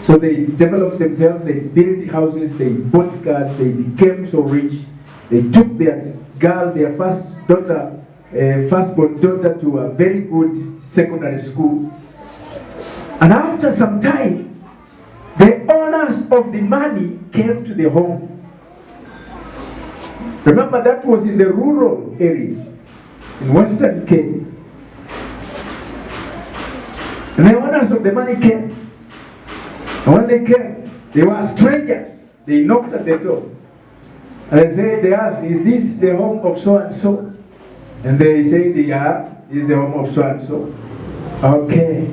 So they developed themselves, they built houses, they bought cars, they became so rich. They took their girl, their firstborn daughter to a very good secondary school. And after some time, the owners of the money came to the home. Remember, that was in the rural area, in Western Kenya. And the owners of the money came. And when they came, they were strangers. They knocked at the door. And they asked, is this the home of so-and-so? And they said, yeah, this is the home of so-and-so. Okay.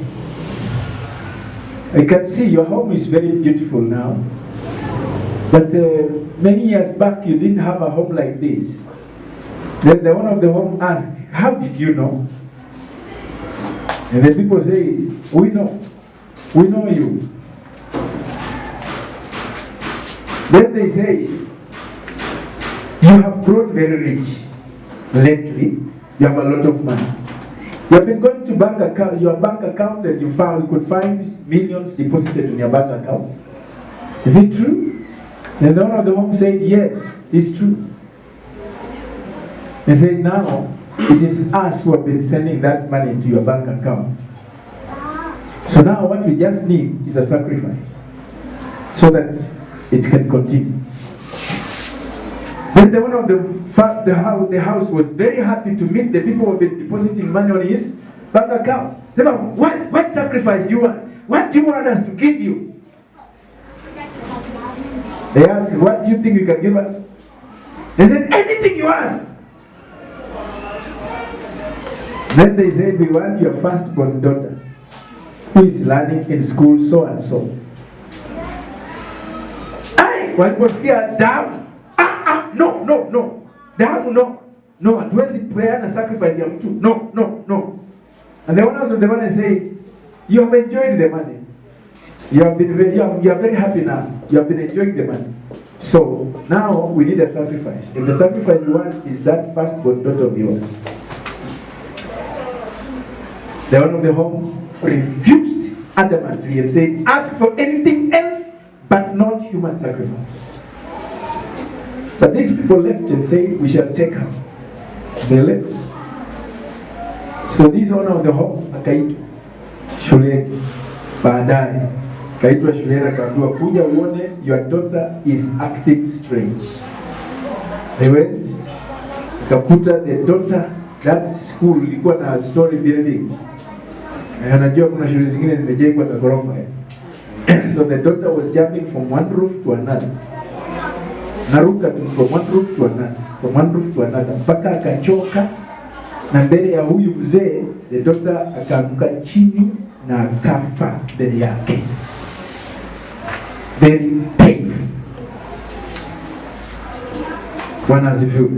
I can see your home is very beautiful now. But many years back, you didn't have a home like this. Then the owner of the home asked, how did you know? And the people said, we know. We know you. Then they say, you have grown very rich lately. You have a lot of money. You have been going to your bank account and you could find millions deposited in your bank account. Is it true? And the owner of the home said, yes, it's true. He said, now it is us who have been sending that money into your bank account. So now what we just need is a sacrifice so that it can continue. Then the owner of the house was very happy to meet the people who have been depositing money on his bank account. He said, what sacrifice do you want? What do you want us to give you? They asked, what do you think you can give us? They said, anything you ask. Then they said, we want your firstborn daughter who is learning in school so and so. Waliposikia damu, no. Damu, no. Hatuwezi peana sacrifice ya mtu. No. And the owners of the money said, you have enjoyed the money. You are very happy now. You have been enjoying the money. So now we need a sacrifice. And the sacrifice you want is that firstborn daughter of yours. The owner of the home refused adamantly and said, ask for anything else but not human sacrifice. But these people left and said, we shall take her. They left. So this owner of the home, akaitwa shuleni. Baadaye kaitwa shuleni akaambiwa kuja uone your daughter is acting strange. They went, kakuta the daughter, that school ilikuwa na story buildings. Anajua kuna shule zingine zimejengwa za ghorofa. So the daughter was jumping from one roof to another. Naruka tu from one roof to another, from one roof to another. Mpaka akachoka na mbele ya huyu mzee, the daughter akaanguka chini na akafa mbele yake. Very painful. Bwana asifiwe.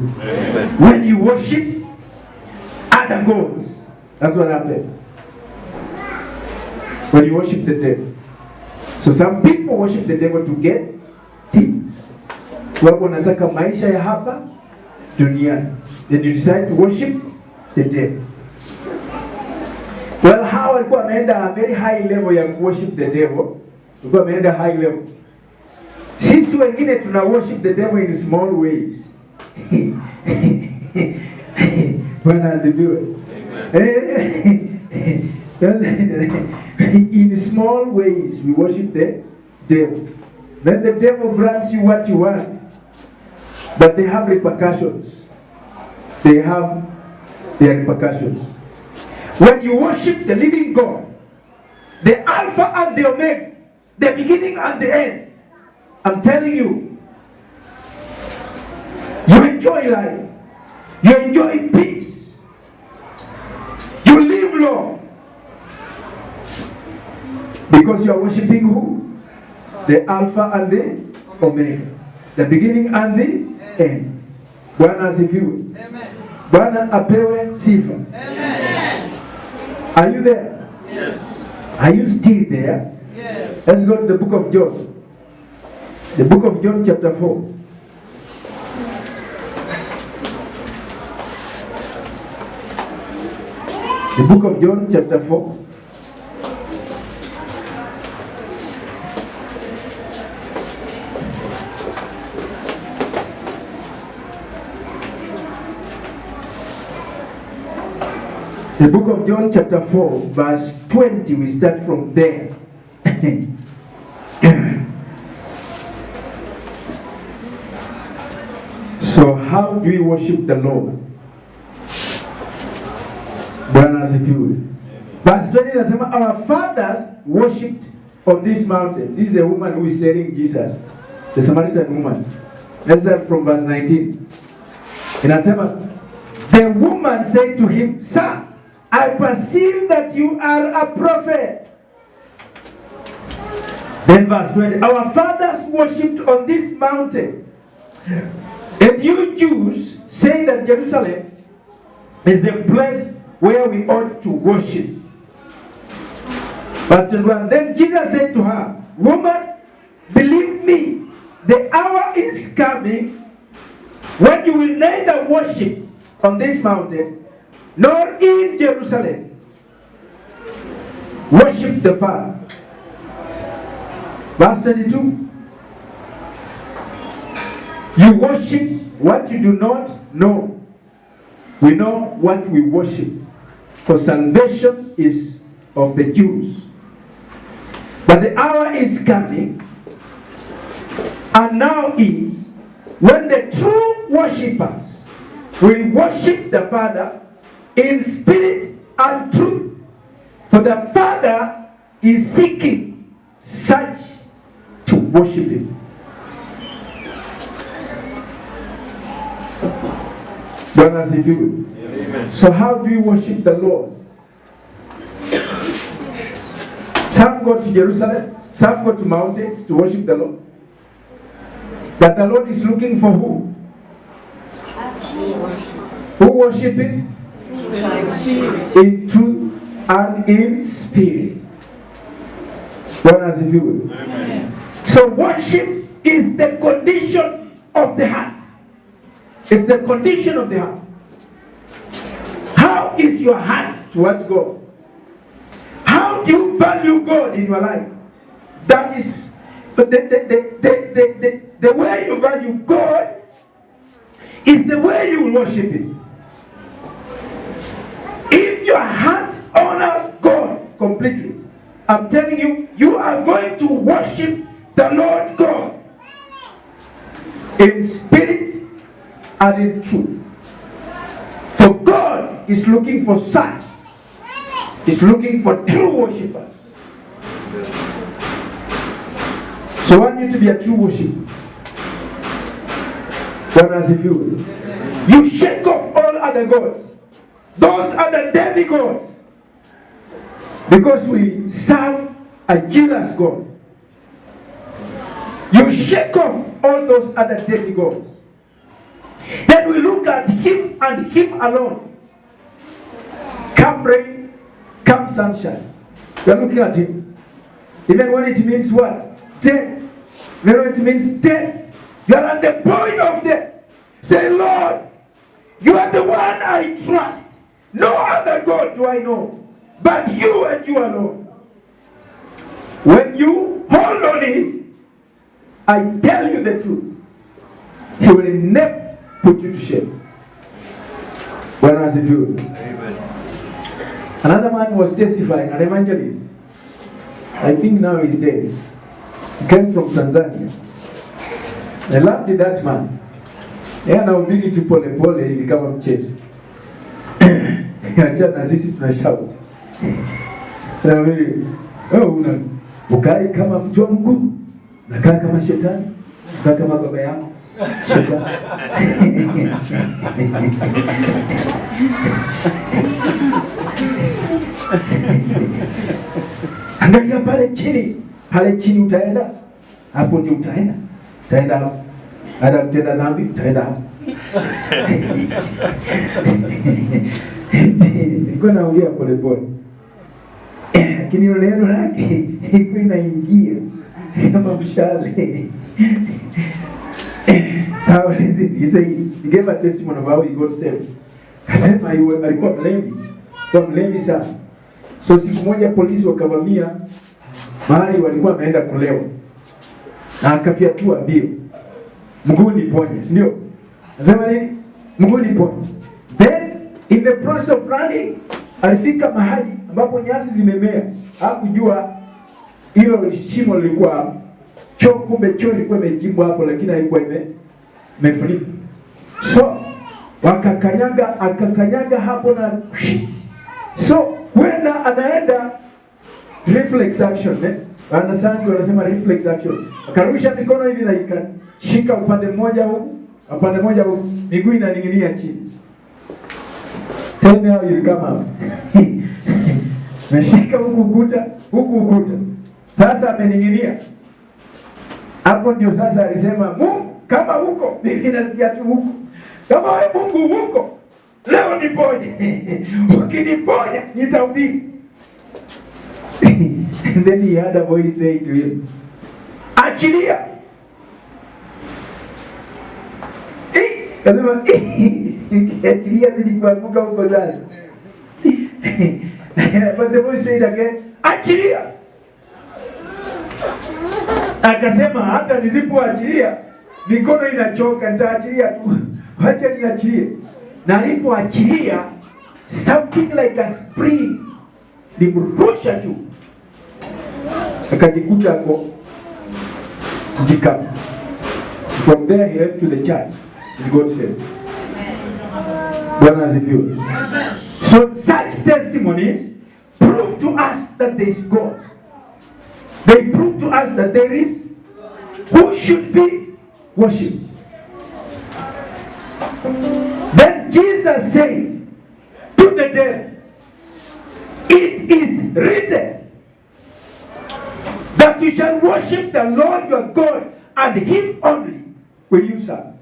When you worship other gods, that's what happens. When you worship the devil. So some people worship the devil to get things. Wao wanataka maisha ya hapa duniani. Then you decide to worship the devil. Well, how walikuwa wameenda a very high level ya worship the devil. Walikuwa wameenda high level. Sisi wengine tuna worship the devil in small ways. Bwana asifiwe. In small ways we worship the devil. Then the devil grants you what you want. But they have repercussions. They have their repercussions. When you worship the living God, the Alpha and the Omega, the beginning and the end, I'm telling you, you enjoy life. You enjoy peace. You live long. Because you are worshiping who? The Alpha and the Omega. The beginning and the end. Bwana asifiwe. Bwana apewe sifa. Are you there? Yes. Are you still there? Yes. Let's go to the book of John. The book of John chapter 4. The book of John chapter 4. The book of John chapter 4 verse 20, we start from there. So how do we worship the Lord? Bwana asifiwe. Verse 20 nasema our fathers worshipped on these mountains. This is a woman who is telling Jesus, the Samaritan woman. Let's start from verse 19. Inasema, the woman said to him, Sir, I perceive that you are a prophet. Then verse 20, our fathers worshipped on this mountain. And you Jews say that Jerusalem is the place where we ought to worship. Verse 21, then Jesus said to her, Woman, believe me, the hour is coming when you will neither worship on this mountain nor in Jerusalem. Worship the Father. Verse 22. You worship what you do not know. We know what we worship, for salvation is of the Jews. But the hour is coming, and now is, when the true worshippers will worship the Father in spirit and truth. For the Father is seeking such to worship Him. Bwana asifiwe. So how do we worship the Lord? Some go to Jerusalem, some go to mountains to worship the Lord. But the Lord is looking for who? Who worship Him? In truth and in spirit. Bwana asifiwe. So worship is the condition of the heart. It's the condition of the heart. How is your heart towards God? How do you value God in your life? That is the way you value God is the way you will worship Him. If your heart honors God completely I'm telling you, you are going to worship the Lord God in spirit and in truth. So God is looking for such. He's looking for true worshippers. So I want you to be a true worshiper. What as if you shake off all other gods. Those are the demigods. Because we serve a jealous God. You shake off all those other demigods. Then we look at him and him alone. Come rain, come sunshine. We are looking at him. Even when it means what? Death. Even when it means death. You are at the point of death. Say, Lord, you are the one I trust. No other God do I know, but you and you alone. When you hold on him, I tell you the truth, he will never put you to shame. Whereas if you, another man was testifying, an evangelist. I think now he's dead. He came from Tanzania. I loved that man. Yeye anahubiri tu pole pole hivi kama mchezo. Acha na sisi tunashout. Wewe ukai kama mtu wa Mungu, unakaa kama shetani, unakaa kama baba yako. Shetani. Angalia pale chini utaenda. Hapo ndio utaenda. Utaenda hapo. Ada kutenda dhambi, utaenda hapo. Nilikuwa naongea pole pole. Lakini neno lake iko inaingia kama mshale. So he gave a testimony of how he got saved. Akasema alikuwa mlevi sana. So siku moja polisi wakavamia mahali walikuwa wameenda kulewa. Na akafiatua mbio. Mguu niponye, si ndio? Anasema nini? Mguu niponye. Then in the process of running, alifika mahali ambapo nyasi zimemea. Hakujua hilo shimo lilikuwa choo, kumbe choo ilikuwa imejimbwa hapo, lakini haikuwa imefunika. So akakanyaga hapo na so kwenda anaenda reflex action, eh? Wanasayansi wanasema reflex action. Akarusha mikono hivi na ikashika upande mmoja huku, miguu inaning'inia chini. Tell me how you come up. Meshika huku ukuta. Sasa amening'inia. Hapo ndio sasa alisema, Mungu kama huko, mimi nasikia tu huko. Kama wewe Mungu huko, leo niponye. Ukiniponya nitahubiri. And then he had a voice saying to him, achilia. Kasema, achilia zilikuanguka huko sasa. But the voice said again, achilia. Akasema hata nisipoachilia mikono inachoka, nitaachilia tu. Wacha niachilie. Na alipoachilia, something like a spring limrusha tu. Akajikuta hapo jikapu. From there he went to the church and got saved. Bwana asifiwe. So such testimonies prove to us that there is God. They prove to us that there is who should be worshipped. Then Jesus said to the dead, it is written that you shall worship the Lord your God, and him only will you serve.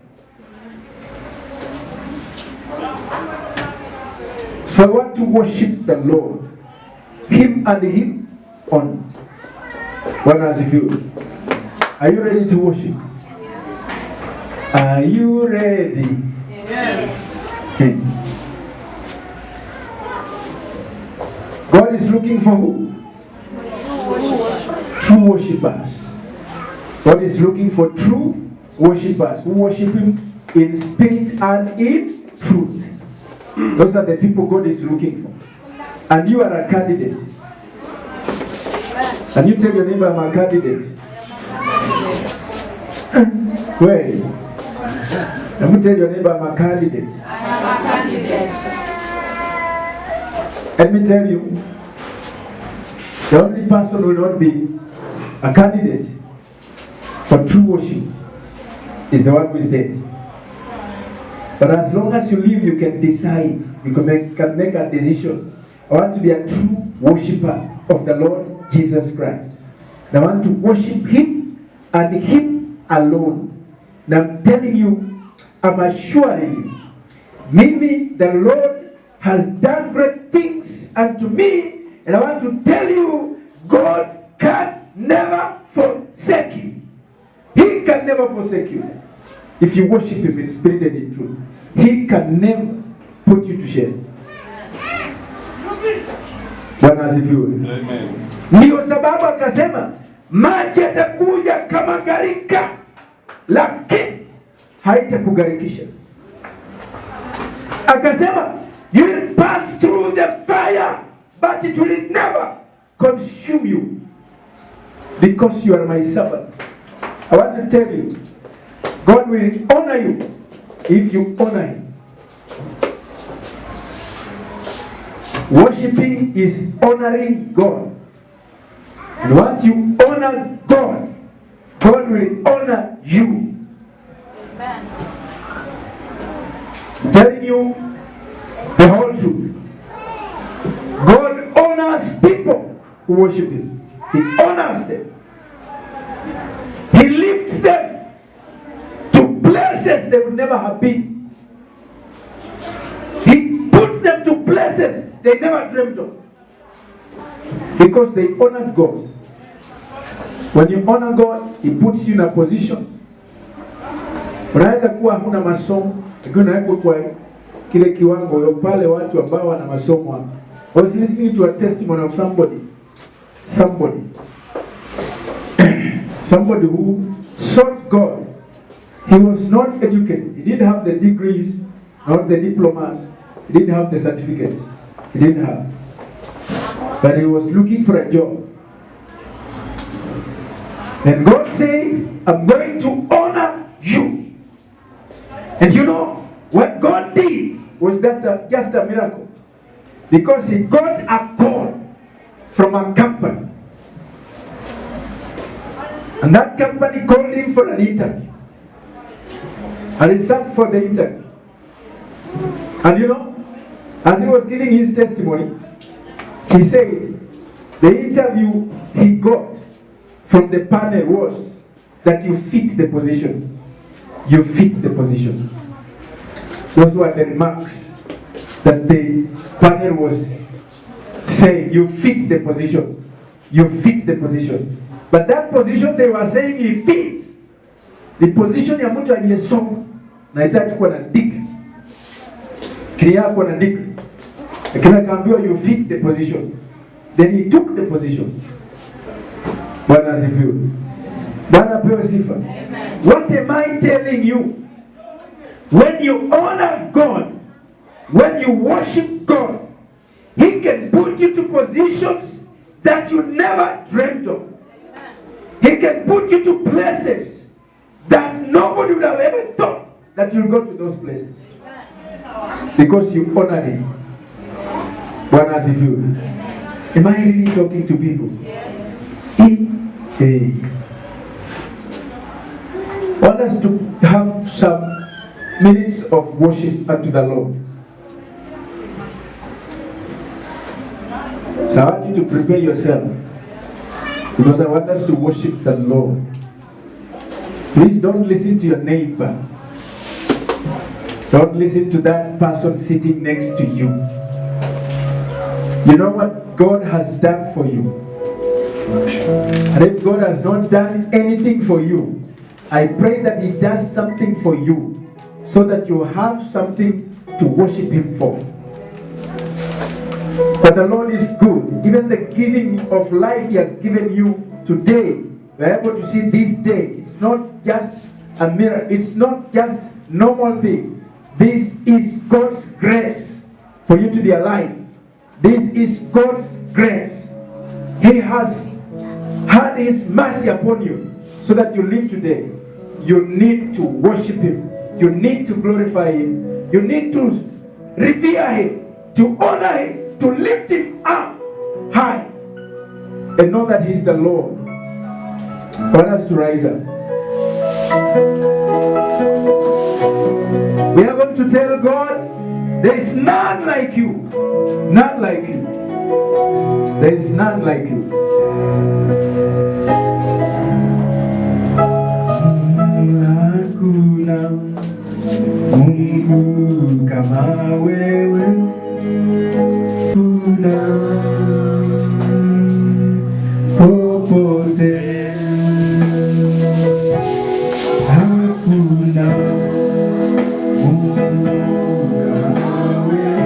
So I want to worship the Lord, him and him only. Bwana asifiwe. Are you ready to worship? Yes. Are you ready? Yes. God is looking for who? True worshippers. God is looking for true worshippers who worship him in spirit and in truth. Those are the people God is looking for. And you are a candidate. And you tell your neighbor, I'm a candidate. Well, let me tell your neighbor, I'm a candidate. Let me tell you, the only person who will not be a candidate for true worship is the one who is dead. But as long as you live, you can decide. You can make a decision. I want to be a true worshiper of the Lord Jesus Christ. I want to worship Him and Him alone. And I'm telling you, I'm assuring you, Mimi, the Lord has done great things unto me, and I want to tell you, God can never forsake you. He can never forsake you. If you worship Him in spirit and in truth, He can never put you to shame. Bwana asifiwe. Amen. Ndio sababu akasema maji yatakuja kama gharika, lakini haitakugarikisha. Akasema you will pass through the fire, but it will never consume you, because you are my servant. I want to tell you, God will honor you if you honor Him. Worshipping is honoring God. And once you honor God, God will honor you. Amen. I'm telling you the whole truth. God honors people who worship Him. He honors them. He lifts them to places they would never have been. He puts them to places they never dreamed of, because they honored God. When you honor God, He puts you in a position. Unaweza kuwa huna masomo, lakini unawekwa kwa kile kiwango ya pale watu ambao wana masomo. I was listening to a testimony of somebody who sought God. He was not educated. He didn't have the degrees, not the diplomas. He didn't have the certificates. He didn't have. But he was looking for a job. And God said, I'm going to honor you. And you know, what God did was that just a miracle. Because he got a call from a company. And that company called him for an interview. And he sat for the interview. And you know, as he was giving his testimony, he said the interview he got from the panel was that you fit the position. You fit the position. Those were the remarks that the panel was saying. You fit the position. You fit the position. But that position they were saying he fits. The position ya mtu aliyesoma na hitaji kuwa na degree. Kile kuwa na degree. Lakini akaambiwa you fit the position. Then he took the position. Bwana asifiwe. Bwana apewe sifa. What am I telling you? When you honor God, when you worship God, He can put you to positions that you never dreamt of. He can put you to places that nobody would have ever thought that you'll go to those places. Because you honor Him. Bwana asifiwe. Am I really talking to people? Yes. I want us to have some minutes of worship unto the Lord. So I want you to prepare yourself, because I want us to worship the Lord. Please don't listen to your neighbor. Don't listen to that person sitting next to you. You know what God has done for you. And if God has not done anything for you, I pray that He does something for you, so that you have something to worship Him for. But the Lord is good. Even the giving of life He has given you today, we are able to see this day. It's not just a miracle. It's not just normal thing. This is God's grace for you to be alive. This is God's grace. He has had His mercy upon you so that you live today, you need to worship Him. You need to glorify Him. You need to revere Him, to honor Him, to lift Him up high, and know that He is the Lord. I want us to rise up. We are going to tell God, there is none like you. None like you. There is none like you. Hakuna Mungu kama wewe. Hakuna popote. Hakuna Mungu kama wewe.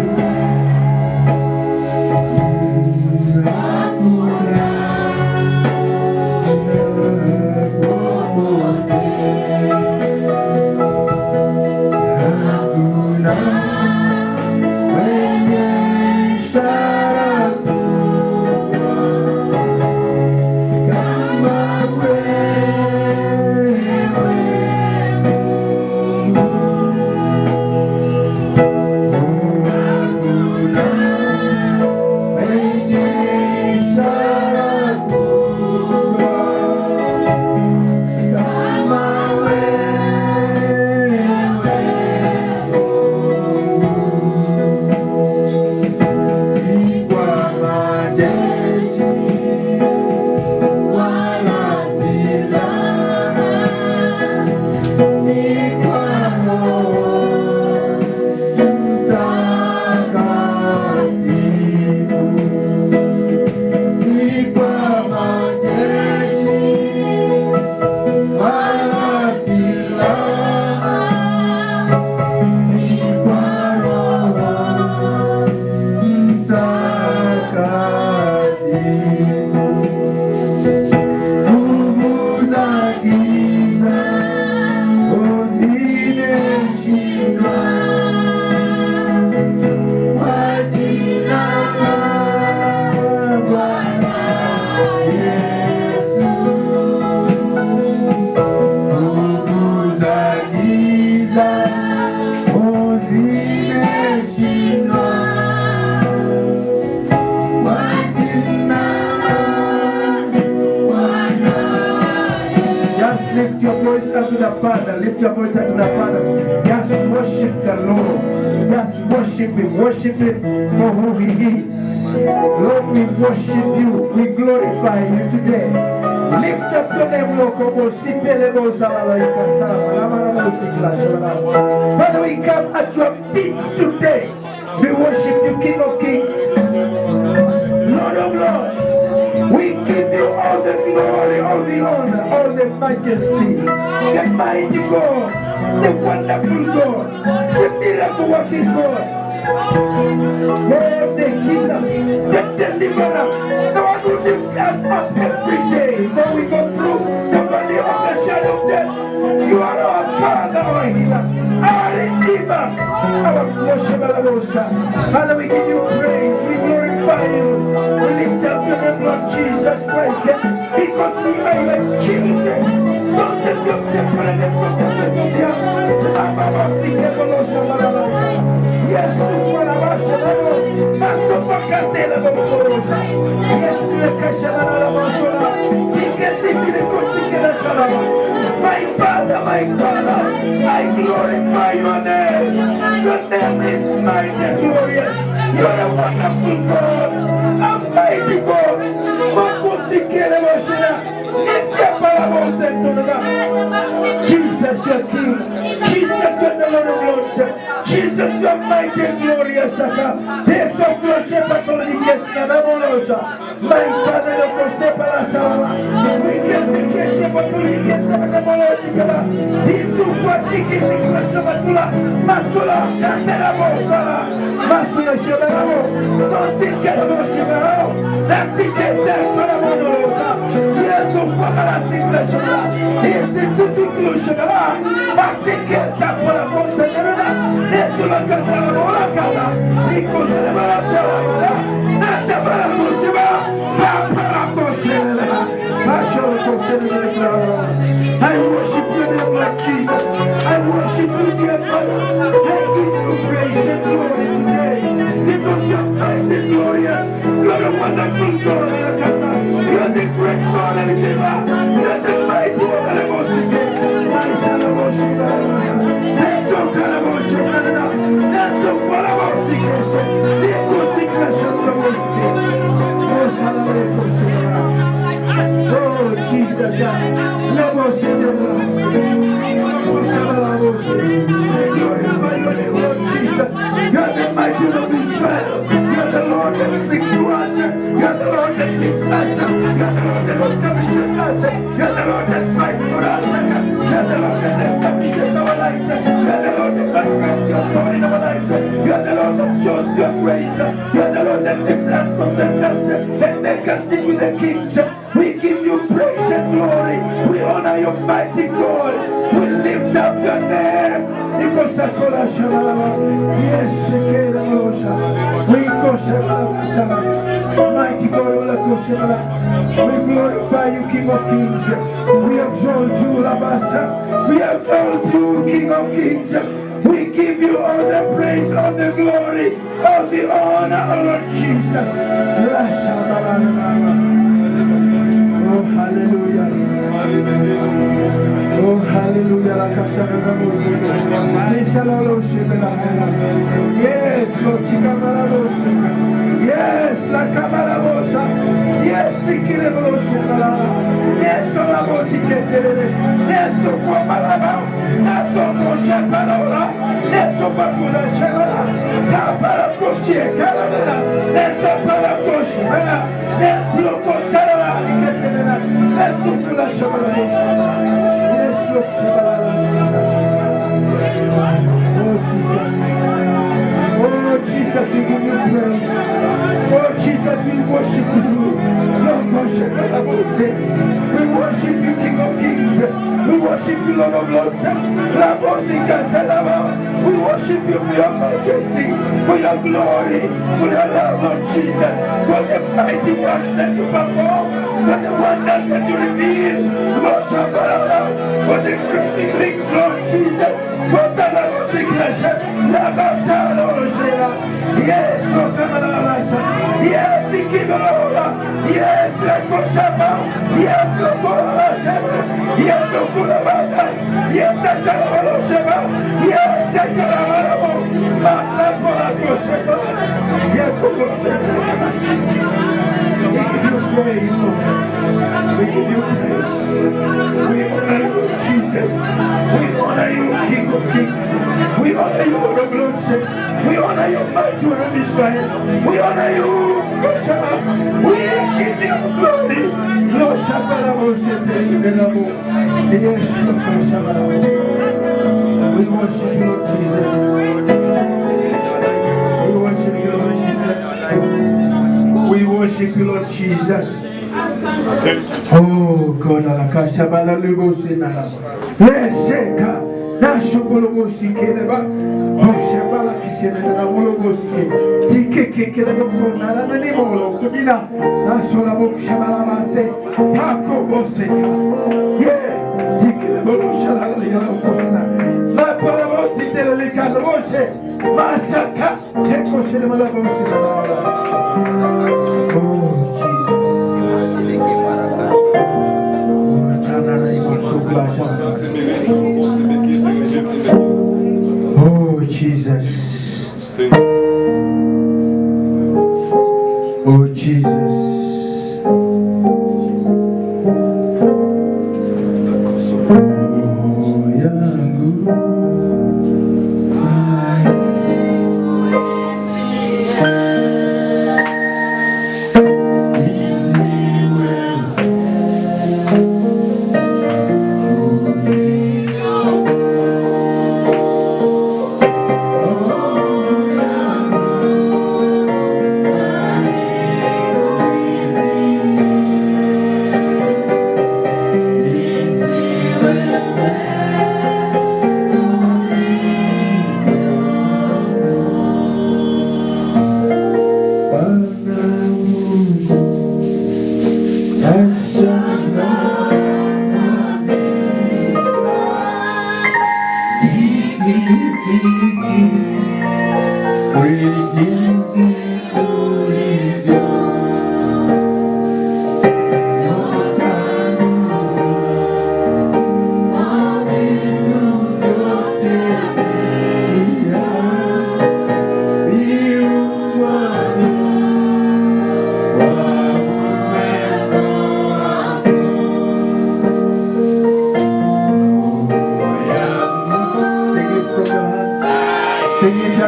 Lift your voice unto the Father. Just worship the Lord. Just worship Him. Worship Him for who He is. Lord, we worship You. We glorify You today. Lift up your name, Lord. Father, we come at Your feet today. We worship You, King of Kings, Lord of Lords. We give You all the glory, all the honor, all the majesty, the mighty God, the wonderful God, the miracle working God. Lord, the healer, the deliverer, the one who lifts us up every day. When we go through the valley of the shadow of death, You are our Father, our healer, our Redeemer, our worshiper. Father, we give You praise, we glorify You. We lift up Your name, Lord Jesus Christ, because we are Your children. Don't let Your separated from the rest of the earth. Yes, my Father, I glorify Your name. Your name is mighty and glorious. You are a wonderful God, a mighty God. Jesus, Your King. Jesus, You're the Lord of Lords. Jesus, You're mighty and glorious. There's so close to my Father, we worship you, dear Lord Jesus. I worship you, dear Father. I give you praise and glory today. Because you're mighty, glorious. You're a wonderful God. You're the great God and giver. You're the mighty one and the most again. I shall worship you. That's so kind of worship. That's so far of our secret. The acoustic version of the worship. Oh, shall I worship you? Oh, Jesus, let us see the Lord. Jesus, you are the mighty Lord of Israel. You are the Lord that speaks to us. You are the Lord that gives us. You are the Lord that establishes us. You are the Lord that fights for us. You are the Lord that establishes our lives. You are the Lord that manifests your glory in our lives. You are the Lord that shows your grace. You are the Lord that lifts us from the dust and makes us sit with the kings. We give you praise and glory. We honor your mighty God. We lift up your name. Yes, mighty God, we glorify you, King of Kings. We exalt you, Labasa. We exalt you, King of Kings. We give you all the praise, all the glory, all the honor, oh Lord Jesus. Oh, hallelujah. Oh, hallelujah. Yes, Lord. Yes, la Kamalabosa. Yes, Sikilabosha. Yes, Solaboti Kesere. Yes, Sokomalaba. Yes, Sokosha. Yes, Sokakula Shara. Kaparakoshi Kalana. Yes, Parakoshi. Yes, Blokotara. Yes, Sokula Shara. Yes, Lord. Oh, Jesus. Oh, Jesus, we give you praise. Oh, Jesus, we worship you. Lord, we worship you, King of Kings. We worship you, Lord of Lords. We worship you for your majesty, for your glory, for your love, Lord Jesus, for the mighty works that you perform, for the wonders that you reveal, Lord Shabbat, for the great healings, Lord Jesus, for the love of the yes, Lord Kamalasa, yes, the King of yes, Lord Shabbat, yes, Lord Kamalasa, yes, Lord Kulabata, yes, the Kalamaro Shabbat, yes, the Kalamaro, Master Polako Shabbat, yes, we give you praise, Lord. We give you praise. We honor you, Jesus. We honor you, King of Kings. We honor you, Lord of Lords. We honor you, mighty one of Israel. We honor you, Koshama. We give you glory. Lord Shabbat, yes, Lord Koshama. We worship you, Lord Jesus. We worship you, Lord Jesus. We worship you, Lord Jesus. Oh God, Alakasha Balalubosi Nala. Leseka, Nashokolobosi Keleba, Oshabala Kisena Molobosi, Tike Kelebo, Nalanimo, Kudina, Nasolabo Shabalabase, Taco Boseka. Yeah, Tikelebo Shalala Posna. La Palabosi Telecaloshe, Masaka, Teko Shelamabosi. Oh Jesus. Oh Jesus. Oh Jesus. Oh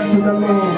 unto the Lord.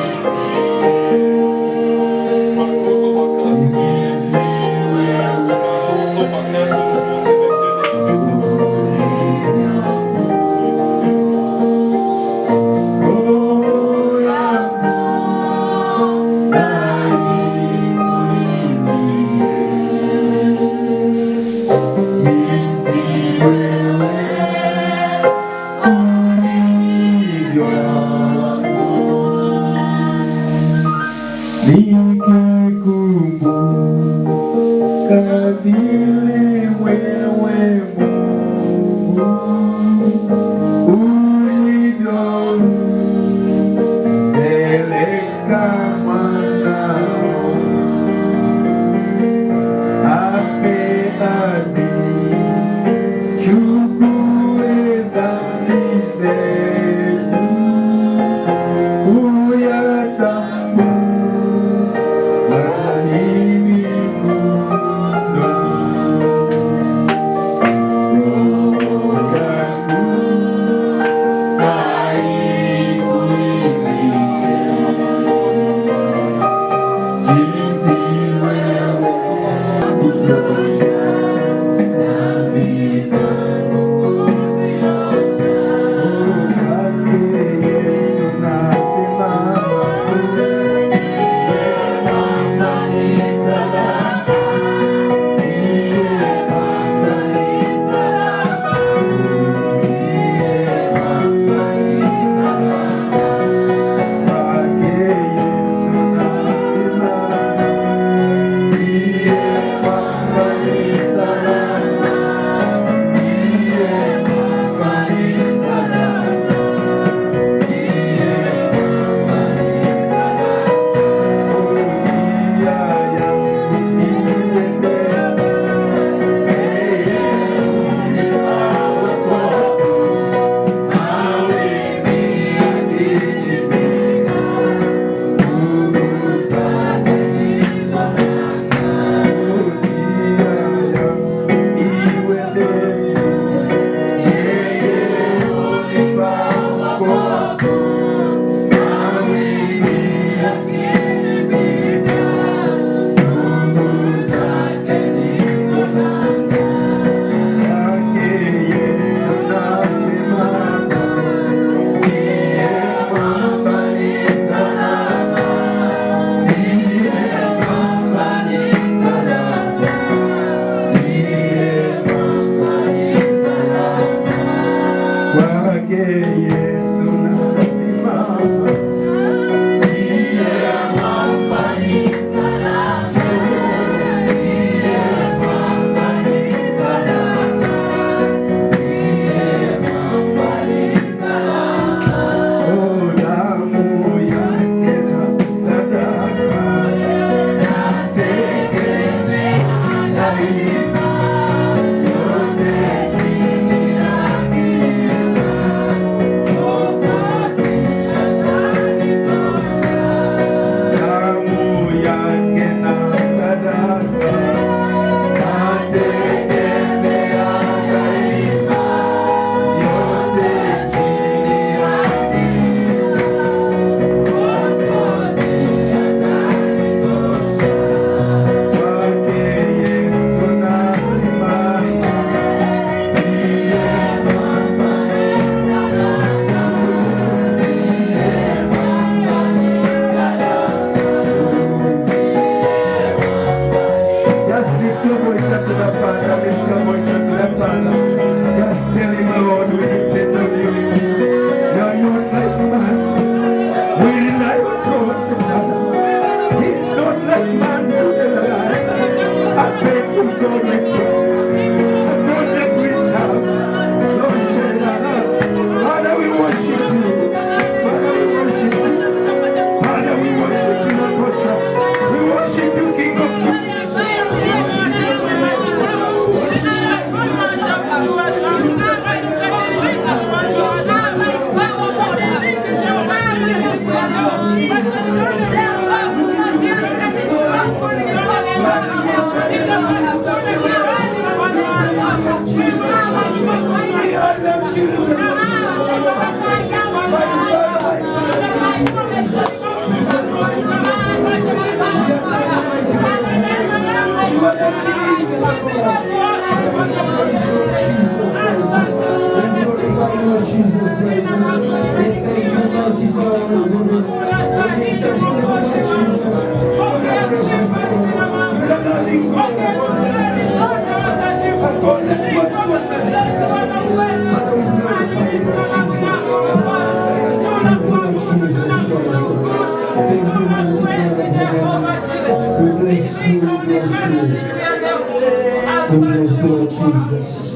We bless you, Lord Jesus.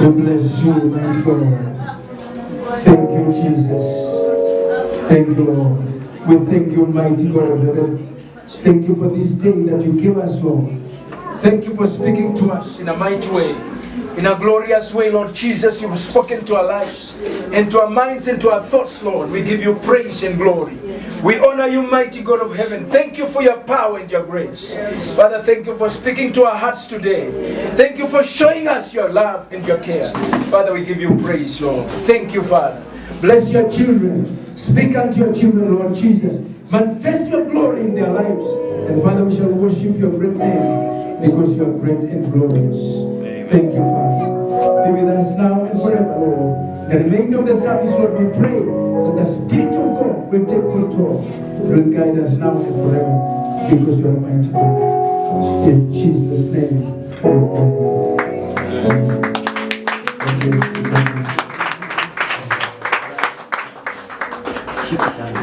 We bless you, mighty God. Thank you, Jesus. Thank you, Lord. We thank you, mighty God of heaven. Thank you for this day that you gave us, Lord. Thank you for speaking to us in a mighty way. In a glorious way, Lord Jesus, you've spoken to our lives, into our minds, into our thoughts, Lord. We give you praise and glory. We honor you, mighty God of heaven. Thank you for your power and your grace. Father, thank you for speaking to our hearts today. Thank you for showing us your love and your care. Father, we give you praise, Lord. Thank you, Father. Bless your children. Speak unto your children, Lord Jesus. Manifest your glory in their lives. And Father, we shall worship your great name because you are great and glorious. Thank you, Father. Be with us now and forever, Lord. The remainder of the service, Lord, we pray that the Spirit of God will take control. Will guide us now and forever because you are mighty God. In Jesus' name, amen. Keep it down.